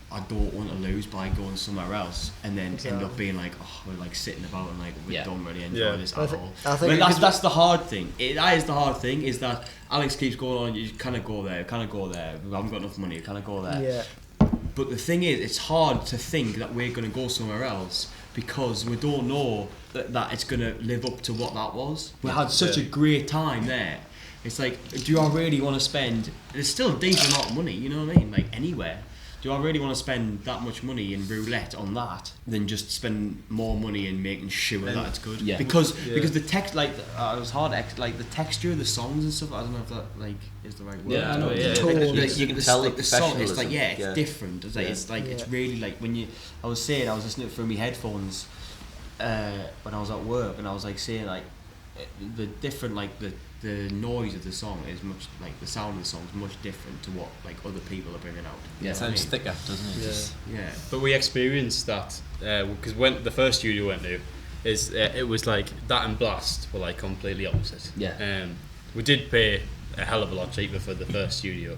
D: I don't want to lose by going somewhere else and then end up being like, oh, we're like sitting about and like we don't really enjoy this at all. I think that's the hard thing. That is the hard thing, is that Alex keeps going on, you kind of go there, we haven't got enough money, kind of go there. Yeah. But the thing is, it's hard to think that we're going to go somewhere else because we don't know that it's going to live up to what that was. We had such a great time there. It's like, do I really want to spend, there's still a decent amount of money, you know what I mean, like anywhere. Do I really want to spend that much money in roulette on that than just spend more money in making sure that it's good? Yeah. Because the text, like it was hard. Like the texture of the songs and stuff. I don't know if that like is the right word.
A: Yeah, I know.
F: You can tell
D: the song. It's like it's different. It's like it's really like when you. I was listening through my headphones when I was at work, and I was like saying like the different like the noise of the song is much like the sound of the song is much different to what like other people are bringing out.
F: Yeah, it sounds thicker, doesn't it?
C: Yeah. But we experienced that because when the first studio we went to, it was like that and Blast were like completely opposite.
F: Yeah.
C: We did pay a hell of a lot cheaper for the first studio,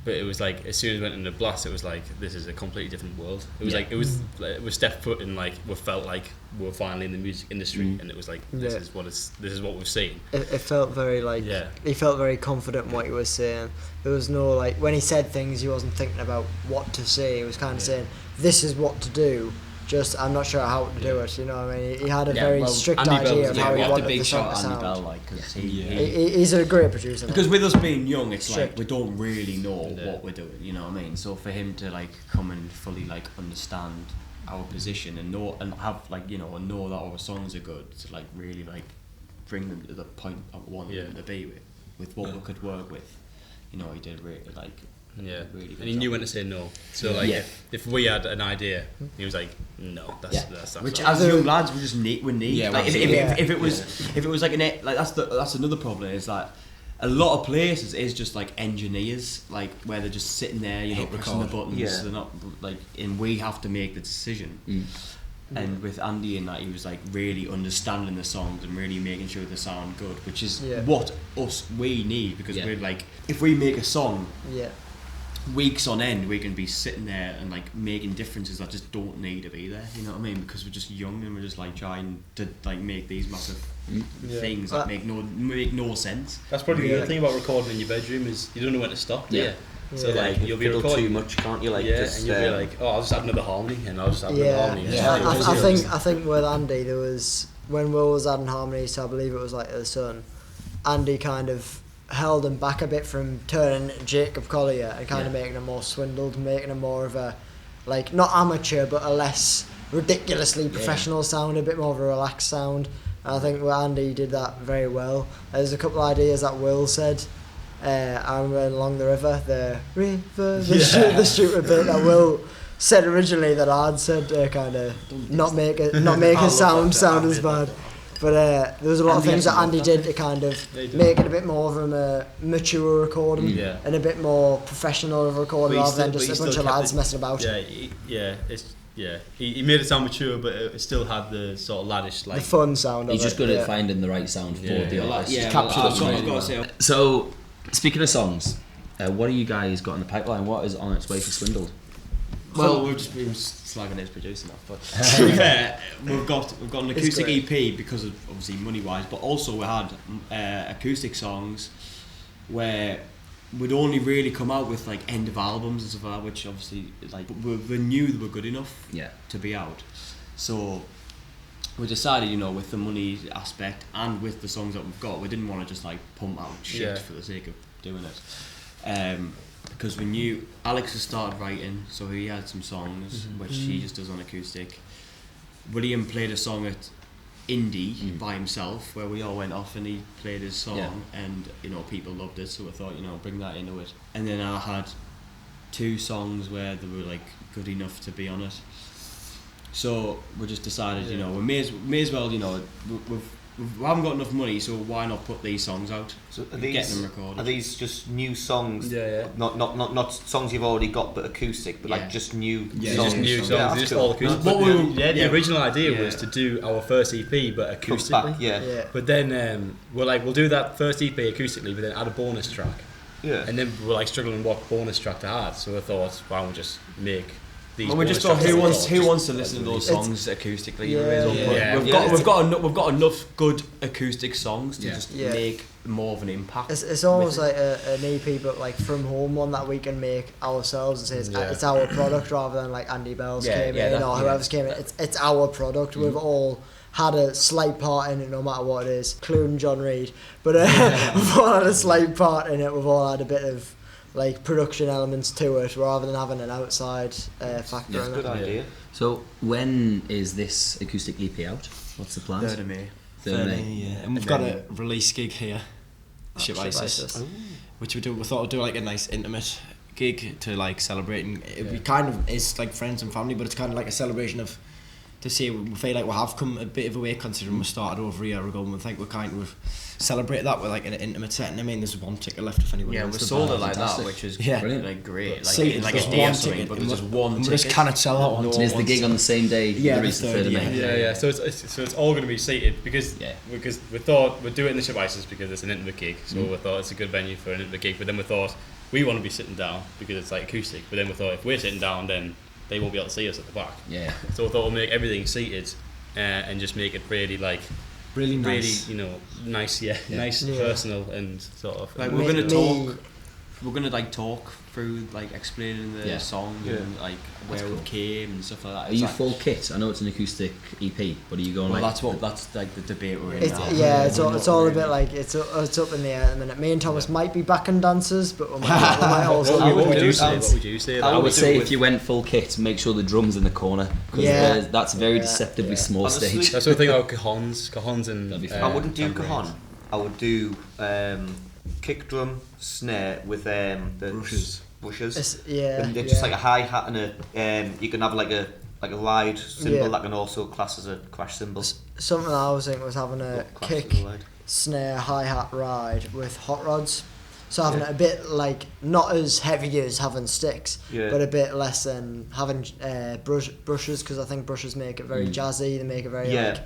C: but it was like as soon as we went into Blast, it was like this is a completely different world. It was like it was step foot in like we felt like we were finally in the music industry, and it was like this is what we've seen.
H: It felt very like he felt very confident in what he was saying. There was no like when he said things, he wasn't thinking about what to say. He was kind of saying this is what to do. Just I'm not sure how to do it. You know what I mean? He had a very strict idea of how he wanted the song to sound.
D: Bell, like,
H: he's a great producer.
D: Because with us being young, it's like we don't really know what we're doing. You know what I mean? So for him to like come and fully like understand our position and know and have like and know that our songs are good, to like really like bring them to the point I wanted them to be with what we could work with. He did really like.
C: Yeah,
D: really
C: and he knew when to say no. So like, if we had an idea, he was like, "No, that's
D: which as young lads we just need. Yeah, like, if it was like that's another problem is that a lot of places is just like engineers, like where they're just sitting there, pressing the buttons. Yeah. They're not like, and we have to make the decision. And with Andy and that, he was like really understanding the songs and really making sure they sound good, which is what we need because we're like, if we make a song. Yeah. Weeks on end we can be sitting there and like making differences that just don't need to be there, you know what I mean, because we're just young and we're just like trying to like make these massive things that make no sense.
C: That's probably the other thing about recording in your bedroom is you don't know when to stop. So like you'll be recording
A: too much, can't you? Like
C: and you'll be like, oh, I'll just add another harmony and I'll just add another harmony.
H: I think with Andy there was when Will was adding harmonies to I believe it was like the Sun, Andy kind of held him back a bit from turning Jacob Collier and kind of making him more Swindled, making him more of a like not amateur but a less ridiculously professional sound, a bit more of a relaxed sound. And I think Andy did that very well. There's a couple of ideas that Will said. I'm running along the river, the stupid bit that Will said originally that I'd said kind of not make his sound as bad. But there was a lot of things that Andy did to kind of make it a bit more of a mature recording and a bit more professional of a recording rather than just a bunch of lads messing about.
C: He made it sound mature, but it still had the sort of laddish, like
H: the fun sound.
F: He's just good at finding the right sound for the artist.
D: Capture
F: So, speaking of songs, what do you guys got in the pipeline? What is on its way for Swindled?
D: Well, we've just been slagging his producing off, but to be fair, we've got an acoustic EP because of obviously money wise, but also we had acoustic songs where we'd only really come out with like end of albums and stuff like that, which obviously like we knew they were good enough to be out. So we decided, you know, with the money aspect and with the songs that we've got, we didn't want to just like pump out shit for the sake of doing it. Because we knew Alex had started writing, so he had some songs which he just does on acoustic. William played a song at Indie by himself, where we all went off and he played his song, and you know, people loved it, so we thought, you know, bring that into it. And then I had 2 songs where they were like good enough to be on it. So we just decided, you know, we may as well, you know, we haven't got enough money, so why not put these songs out?
A: So
D: get them recorded.
A: Are these just new songs? Not songs you've already got, but acoustic, but like just new songs.
C: Just new songs.
A: Yeah,
C: just all acoustic. The original idea was to do our first EP, but acoustically. But then we're like, we'll do that first EP acoustically, but then add a bonus track. Yeah. And then we're like struggling what bonus track to add, so I thought, why don't we just make.
D: Well, we just thought, who wants to listen to those songs acoustically? We've got enough good acoustic songs to just make more of an impact.
H: It's almost like an EP, but like from home, one that we can make ourselves and say it's our product, rather than like Andy Bell's came in or whoever's came in. It's our product. We've all had a slight part in it, no matter what it is, including John Reid. But we've all had a slight part in it. We've all had a bit of like production elements to it, rather than having an outside factor in it.
A: Good idea.
F: So when is this acoustic EP out? What's the plan?
D: 3rd of May.
G: 3rd of May, yeah. And we've got a release gig here, Ship Isis, which we thought we'd do like a nice intimate gig to like celebrate, and it kind of is like friends and family, but it's kind of like a celebration of, to say we feel like we have come a bit of a way, considering we started over a year ago, and we think we kind of celebrate that with like an intimate setting. I mean, there's 1 ticket left if anyone wants to buy.
D: We sold it like that, which is like great. Like,
G: see,
D: like a day or something, but there's just 1 ticket.
G: We just cannot sell that one.
F: Is the gig on the same day?
G: Yeah,
F: the 3rd of May.
C: Yeah. So it's all going to be seated because we thought we'd do it in the Ship Isis because it's an intimate gig. So we thought it's a good venue for an intimate gig. But then we thought we want to be sitting down because it's like acoustic. But then we thought if we're sitting down, then they won't be able to see us at the back.
F: Yeah.
C: So we thought we'll make everything seated and just make it really like.
G: Really nice.
C: Really, you know, nice, nice, personal, and sort of.
D: Like we're gonna like talk through like explaining the song and like where we came and stuff like that.
F: Are you full kit? I know it's an acoustic EP, but are you going?
D: Well,
F: like
D: that's like the debate we're in now.
H: Yeah, it's all a bit like it's up in the air at the minute. Me and Thomas might be backing dancers, but we might also.
C: What would you say?
F: I would say if you went full kit, make sure the drums in the corner, because that's a very deceptively small stage.
C: That's the thing about cajons and.
A: I wouldn't do cajon. I would do kick drum, snare with the brushes. And they're just like a hi hat and a you can have like a ride cymbal that can also class as a crash cymbal.
H: Something I was thinking was having a kick, snare, hi hat, ride with hot rods. So having it a bit like not as heavy as having sticks, but a bit less than having brushes, because I think brushes make it very jazzy. They make it very
A: there's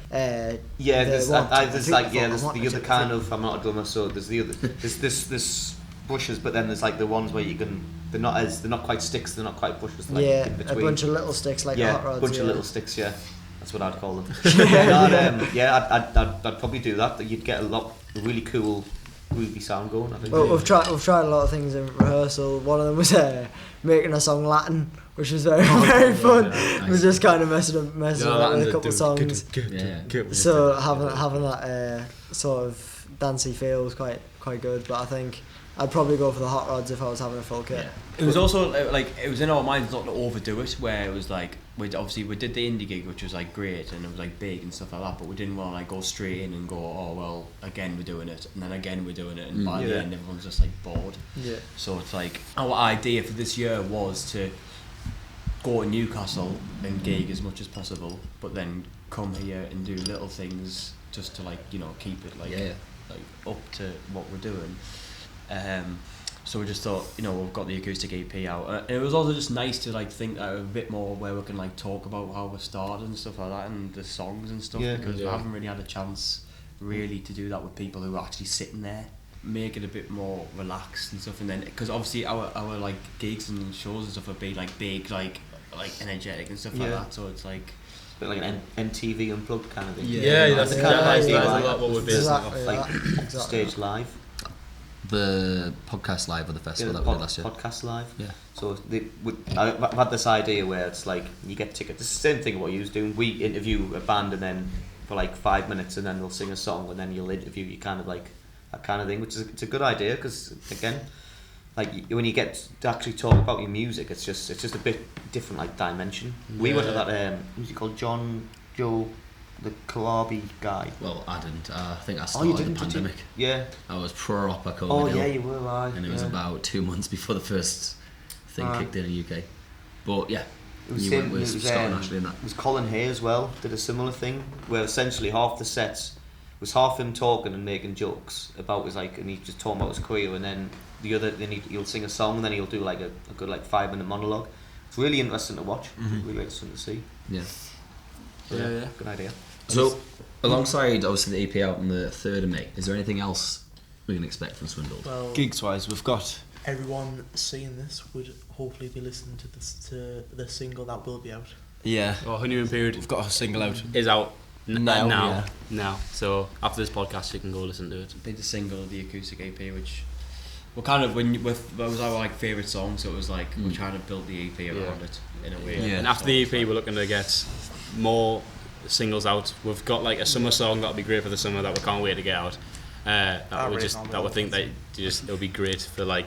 A: the other kind of. I'm not a drummer, so there's the other. There's brushes, but then there's like the ones where you can. They're not quite sticks. They're not quite brushes. Like in between.
H: A bunch of little sticks like hot rods.
A: A bunch of little sticks. Yeah, that's what I'd call them. I'd probably do that. You'd get a really cool. Groovy sound going. I think.
H: Well, we've tried a lot of things in rehearsal. One of them was making a song Latin, which was very fun. Nice. We just kind of messing up with a couple of songs. So having that sort of dancey feel was quite good. But I think I'd probably go for the hot rods if I was having a full kit.
D: It was also like it was in our minds not to overdo it. Where it was like we did the indie gig, which was like great and it was like big and stuff like that. But we didn't want to like go straight in and go, oh well, again we're doing it, and then again we're doing it, and by the end everyone's just like bored. Yeah. So it's like our idea for this year was to go to Newcastle and gig as much as possible, but then come here and do little things just to like keep it like up to what we're doing. So we just thought, we've got the acoustic EP out, and it was also just nice to like think a bit more where we can like talk about how we started and stuff like that, and the songs and stuff, because we haven't really had a chance really to do that with people who are actually sitting there, make it a bit more relaxed and stuff. And then because obviously our like gigs and shows and stuff are big like energetic and stuff like that, so it's like
A: a bit like an MTV Unplugged kind of thing.
C: That's kind of idea. What we're basing off,
A: like stage live.
F: The podcast live or the festival that we did last year?
A: Podcast live.
F: Yeah.
A: So I've had this idea where it's like you get tickets. It's the same thing what you was doing. We interview a band and then for like 5 minutes and then they'll sing a song and then you'll interview you kind of like that kind of thing, which is it's a good idea because again, like when you get to actually talk about your music, it's just a bit different like dimension. We went to that who's he called, Joe, the Kalabi guy.
F: Well, I didn't. I think I started the pandemic.
A: Yeah.
F: I was proper COVID.
A: Oh yeah, you were right.
F: And it was about 2 months before the first thing kicked in the UK. But yeah,
A: it was
F: you went with Scott and Ashley in that.
A: It was Colin Hay as well. Did a similar thing where essentially half the sets was half him talking and making jokes about his and he's just talking about his career, and then the other he'll sing a song and then he'll do like a good 5 minute monologue. It's really interesting to watch. Really interesting to see.
F: Yeah.
A: Yeah. Good idea.
F: So, alongside obviously the EP out on the 3rd of May, is there anything else we can expect from Swindled?
E: Well,
G: gigs wise, we've got
E: everyone seeing this would hopefully be listening to the single that will be out.
G: Yeah.
C: Well, Honeymoon Period.
G: We've got a single out.
C: Is out now.
G: Yeah.
C: So after this podcast, you can go listen to it.
D: I think the single, the acoustic EP, which well, kind of that was our favourite song, so it was like we're trying to build the EP around it in a way.
C: Yeah. And after the EP, we're looking to get more singles out. We've got like a summer song that'll be great for the summer that we can't wait to get out. That we think that it'll be great for like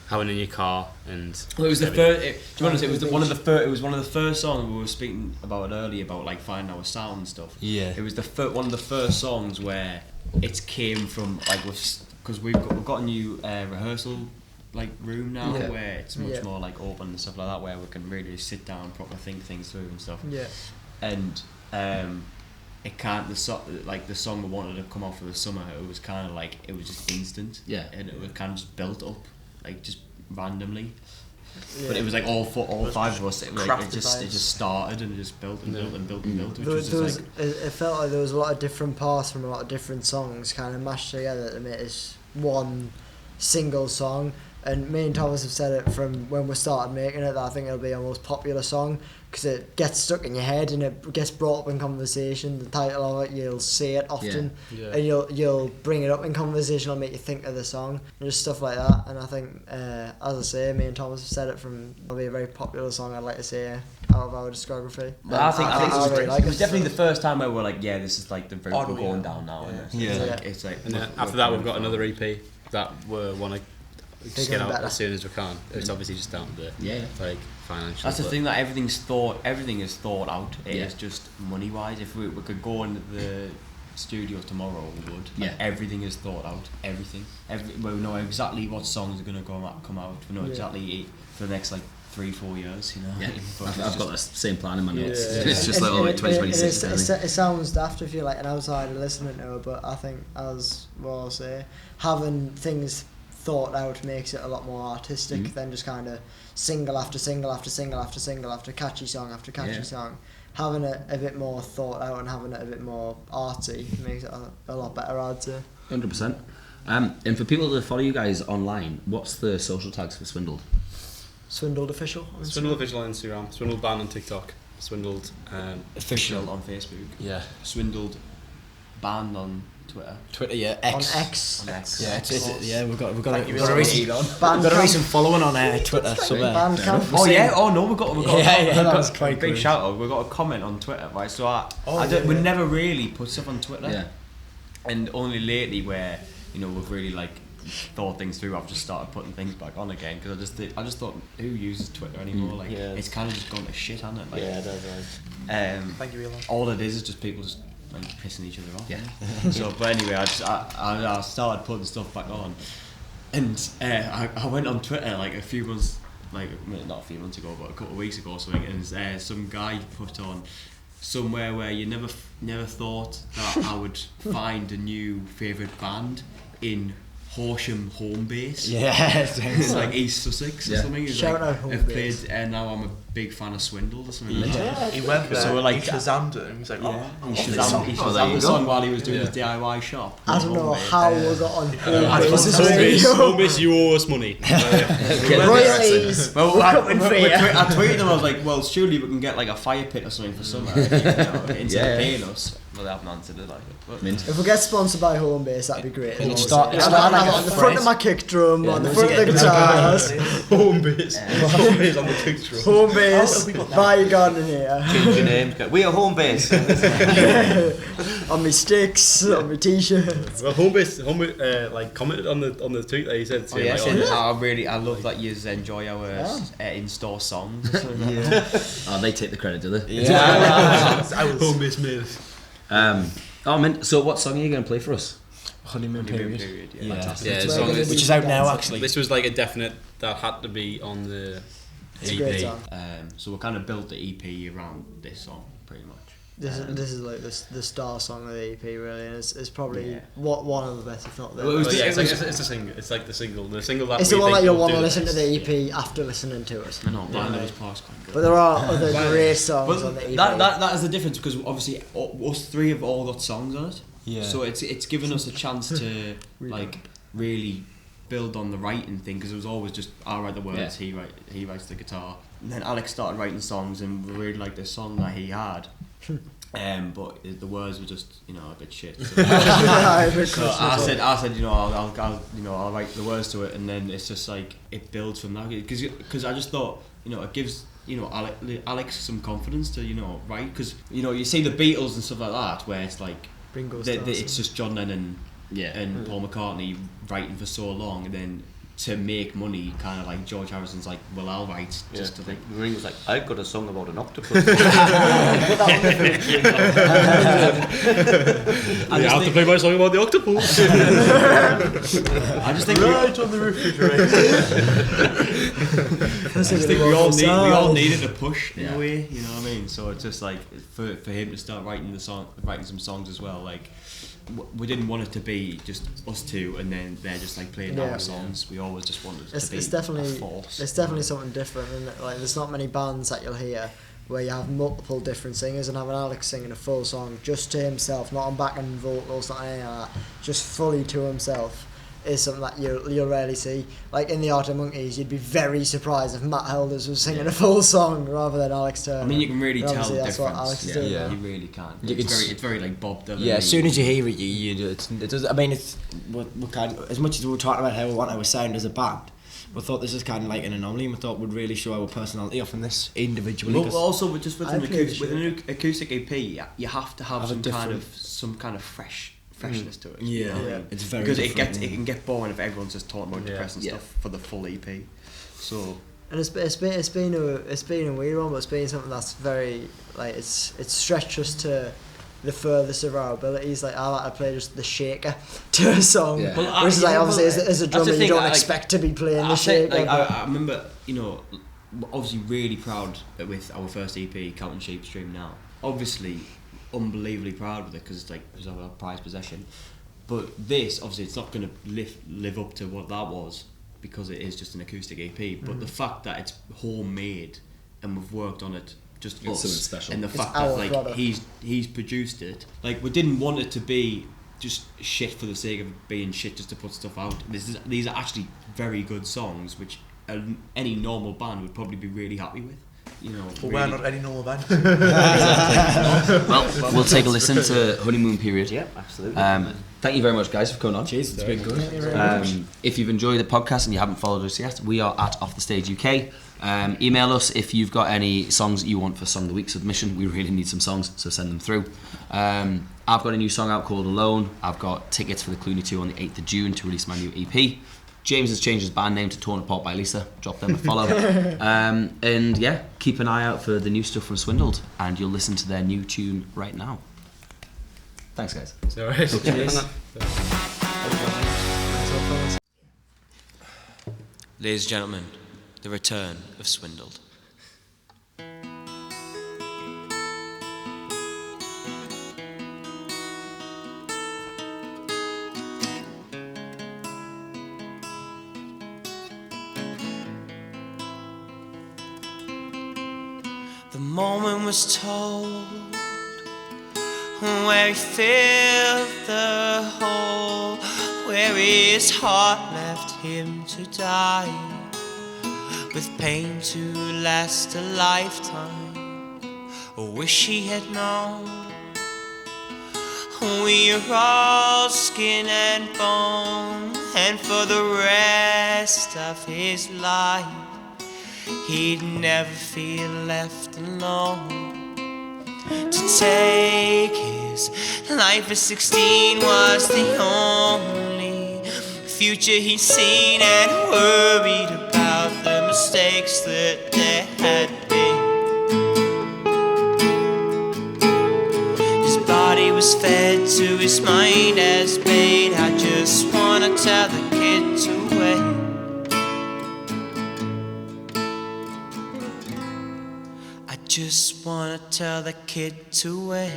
C: having in your car and.
D: Well, it was the first. To be honest, it was one of the first. It was one of the first songs we were speaking about earlier about like finding our sound and stuff.
G: Yeah.
D: It was one of the first songs where it came from like because we've got a new rehearsal like room now where it's much more like open and stuff like that, where we can really sit down, proper think things through and stuff.
H: Yeah.
D: And it can't the song we wanted to come out for the summer. It was kind of like it was just instant.
F: Yeah.
D: And it was kind of just built up, like just randomly. Yeah. But it was like all five of us. It just started and it just built and built and built and built.
H: It felt like there was a lot of different parts from a lot of different songs kind of mashed together to make this one single song. And me and Thomas have said it from when we started making it that I think it'll be our most popular song because it gets stuck in your head and it gets brought up in conversation. The title of it, you'll say it often, and you'll bring it up in conversation. It'll make you think of the song and just stuff like that. And I think, as I say, me and Thomas have said it from it'll be a very popular song. I'd like to say out of our discography.
D: But I think it was definitely the first time where we're like, yeah, this is like the route we're going down now. It's like
C: and after that, we've got another EP that we want to just get out as soon as we can. It's obviously just down to like financial.
D: That's the thing, that everything is thought out. It is just money wise. If we could go into the studio tomorrow, we would. Like, everything is thought out. Everything. We know exactly what songs are going to come out. We know exactly for the next like 3-4 years. You know. Yeah.
F: I've got the same plan in my notes. It's just like 2026.
H: It sounds daft if you're like an outsider listening to it, but I think as well say having things thought out makes it a lot more artistic than just kind of single after single after single after single after catchy song after catchy song. Having it a bit more thought out and having it a bit more arty makes it a lot better, I'd say.
F: 100%. And for people to follow you guys online, what's the social tags for Swindled?
H: Swindled Official on Instagram.
C: Swindled Official on Instagram, Swindled Band on TikTok, Swindled
D: Official on Facebook. Yeah. Swindled Band on Twitter,
G: X.
H: On X.
G: Yeah, we've got a recent following on Twitter.
D: We've got a big shout out. We've got a comment on Twitter, right? So we never really put stuff on Twitter, and only lately where we've really like thought things through. I've just started putting things back on again because I just thought, who uses Twitter anymore? Like it's kind of just gone to shit, hasn't it? Like,
A: it does.
E: Thank you, Elon.
D: All it is just people just like pissing each other off. Yeah. So, but anyway, I started putting stuff back on, and I went on Twitter like a few months, not a few months ago, but a couple of weeks ago or something, and some guy put on somewhere where you never thought that I would find a new favourite band in Horsham home base.
G: Yeah,
D: it's like East Sussex or something.
H: Shout out home
D: I've
H: base.
D: played, and now I'm a big fan of Swindled or something like that.
E: He went there,
D: So we're like,
E: he Shazammed it, and he's like,
D: he
F: there you
D: Shazammed the
F: go.
D: song while he was doing his DIY shop.
H: I don't know how we got on
C: Home base, you owe us money.
H: royalties.
D: Well,
H: We're
D: I
H: coming for you.
D: tweeted them. I was like, "Well, surely we can get like a fire pit or something for summer instead of paying us." Well, they haven't answered it like it. But
H: If we get sponsored by Homebase, that'd be great.
G: You
H: I'd
G: start-
H: say.
G: start like a
H: on the front of my kick drum, on the front of the
G: music
H: guitars.
C: Home base on the kick drum.
H: Homebase, buy your garden here.
A: Change your name. We are home base.
H: On my sticks, on my t-shirts.
C: Well, home base, like commented on the tweet that he said.
D: Oh yeah,
C: like,
D: I love that you enjoy our in-store songs. Or something like that.
F: Oh, they take the credit, do they?
G: Yeah.
C: home base made.
F: Oh man, so what song are you going to play for us?
G: Honeymoon period.
D: Yeah.
C: Yeah,
H: It's
C: song
H: gonna
C: is-
H: be
G: Which is out now,
H: dancing.
G: actually.
C: This was like a definite that had to be on the
H: It's a great
C: EP.
H: song.
D: So we kind of built the EP around this song, pretty much.
H: This is like the star song of the EP, really, and it's probably
D: Yeah.
H: one of the best, if not the
C: Well,
H: best.
C: yeah, it's a single. It's like the single that
H: It's the
C: we
H: one
C: think
H: that you'll
C: will
H: want
C: do
H: to
C: the
H: listen to
C: best.
H: the EP after listening to it.
D: I know, Blind Lover's Park's quite good.
H: But there are other great songs
D: But
H: on the EP.
D: that is the difference, because obviously us three have all got songs on it.
G: Yeah.
D: So it's given us a chance to like really build on the writing thing, because it was always just I write the words, he writes the guitar. And then Alex started writing songs, and we really liked this song that he had. But the words were just a bit shit. So, so I said I'll write the words to it, and then it's just like it builds from that, because I just thought it gives Alex some confidence to write, because you see the Beatles and stuff like that where it's like it's just John Lennon and Paul McCartney writing for so long, and then to make money, kind of like George Harrison's like, well, I'll write just to think.
A: Ring was like, I've got a song about an octopus.
C: You have to play my song about the octopus.
D: I just think
E: Right on the refrigerator.
D: I just think we all needed a push in a way, you know what I mean? So it's just like for him to start writing some songs as well. Like we didn't want it to be just us two, and then they're just like playing our songs. We always just wanted it to be
H: it's definitely
D: a force.
H: It's definitely something different, and like there's not many bands that you'll hear where you have multiple different singers and having Alex singing a full song just to himself, not on backing vocals, not anything like that, just fully to himself, is something that you'll rarely see. Like in the Art of Monkeys, you'd be very surprised if Matt Helders was singing a full song rather than Alex Turner.
D: I mean, you can really
H: And
D: tell
H: obviously
D: the
H: that's what
D: difference.
H: Alex is doing.
G: Yeah.
D: You really can.
G: You can
D: It's very like Bob Dylan.
G: Yeah, as soon as you hear it, you do it does. I mean, we're kind of, as much as we were talking about how we want our sound as a band, we thought this is kind of like an anomaly, and we thought we'd really show our personality off in this individually.
D: Well, also with an acoustic EP, you have to have
G: Have a
D: some kind of freshness to it.
G: Yeah,
D: you know what I mean?
G: it's very
D: because
G: different,
D: it can get boring if everyone's just talking about depressing stuff for the full EP. So
H: And it's been a weird one, but it's been something that's very like it's stretched us to the furthest of our abilities. Like I like to play just the shaker to a song,
F: Yeah.
D: Well,
H: which is like obviously as a
D: that's the
H: drummer you
D: thing,
H: don't
D: like,
H: expect to be playing the
D: I think,
H: shaker.
D: like,
H: but-
D: I remember, obviously really proud with our first EP, Counting Sheep Stream Now. Obviously, unbelievably proud with it because it was our prized possession. But this, obviously, it's not going to live up to what that was because it is just an acoustic EP. But the fact that it's homemade and we've worked on it just
F: It's
D: us,
F: something special.
D: and the
H: It's
D: fact
H: our
D: that like
H: product.
D: he's produced it, like we didn't want it to be just shit for the sake of being shit just to put stuff out. These are actually very good songs which any normal band would probably be really happy with.
E: But we're not any normal band.
F: Well, we'll take a listen to Honeymoon Period.
A: Yeah, absolutely.
F: Thank you very much, guys, for coming on.
G: Cheers, it's been good.
F: If you've enjoyed the podcast and you haven't followed us yet, we are at Off the Stage UK. Email us if you've got any songs that you want for Song of the Week submission. We really need some songs, so send them through. I've got a new song out called Alone. I've got tickets for the Clooney 2 on the 8th of June to release my new EP. James has changed his band name to Torn Apart by Lisa. Drop them a follow. And yeah, keep an eye out for the new stuff from Swindled, and you'll listen to their new tune right now. Thanks, guys.
C: Alright.
D: Ladies and gentlemen, the return of Swindled.
J: The moment was told where he filled the hole, where his heart left him to die, with pain to last a lifetime. I wish he had known. We're all skin and bone, and for the rest of his life he'd never feel left alone. To take his life at 16 was the only future he'd seen, and worried about the mistakes that there had been. His body was fed to his mind as bait. I just wanna tell the kid to wait. I just wanna tell the kid to wait.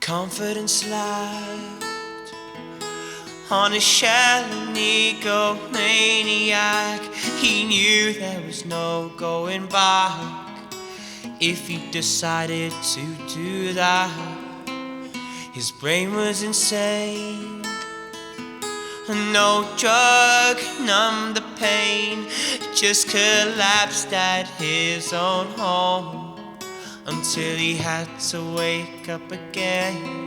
J: Confidence lacked on his shell, an egomaniac. He knew there was no going back if he decided to do that. His brain was insane, no drug numbed the pain, just collapsed at his own home, until he had to wake up again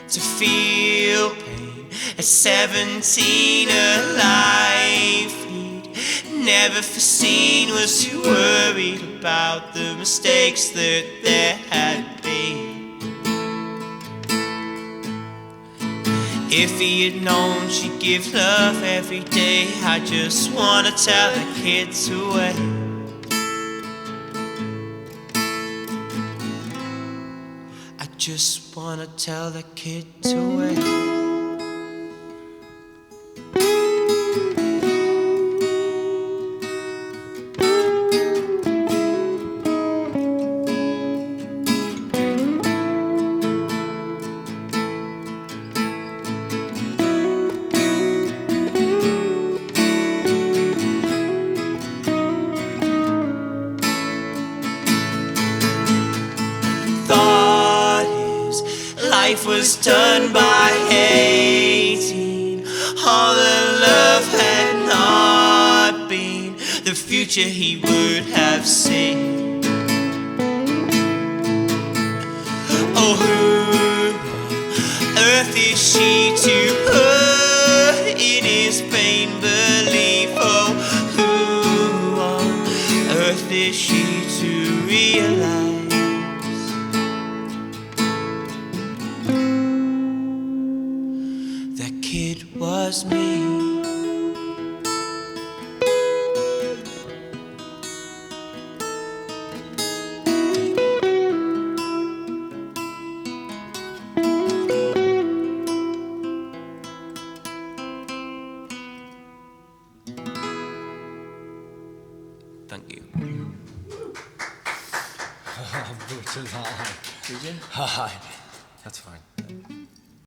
J: to feel pain. At 17, a life he'd never foreseen, was too worried about the mistakes that there had been. If he had known she'd give love every day, I just wanna tell the kid to wait. Just wanna tell the kid to wait. Life was done by 18. All the love had not been the future he would have seen. Oh, who on earth is she to put in his pain belief? Oh, who on earth is she to realize it was me? Thank you.
G: Oh, brutal. Did you? Hi. That's fine.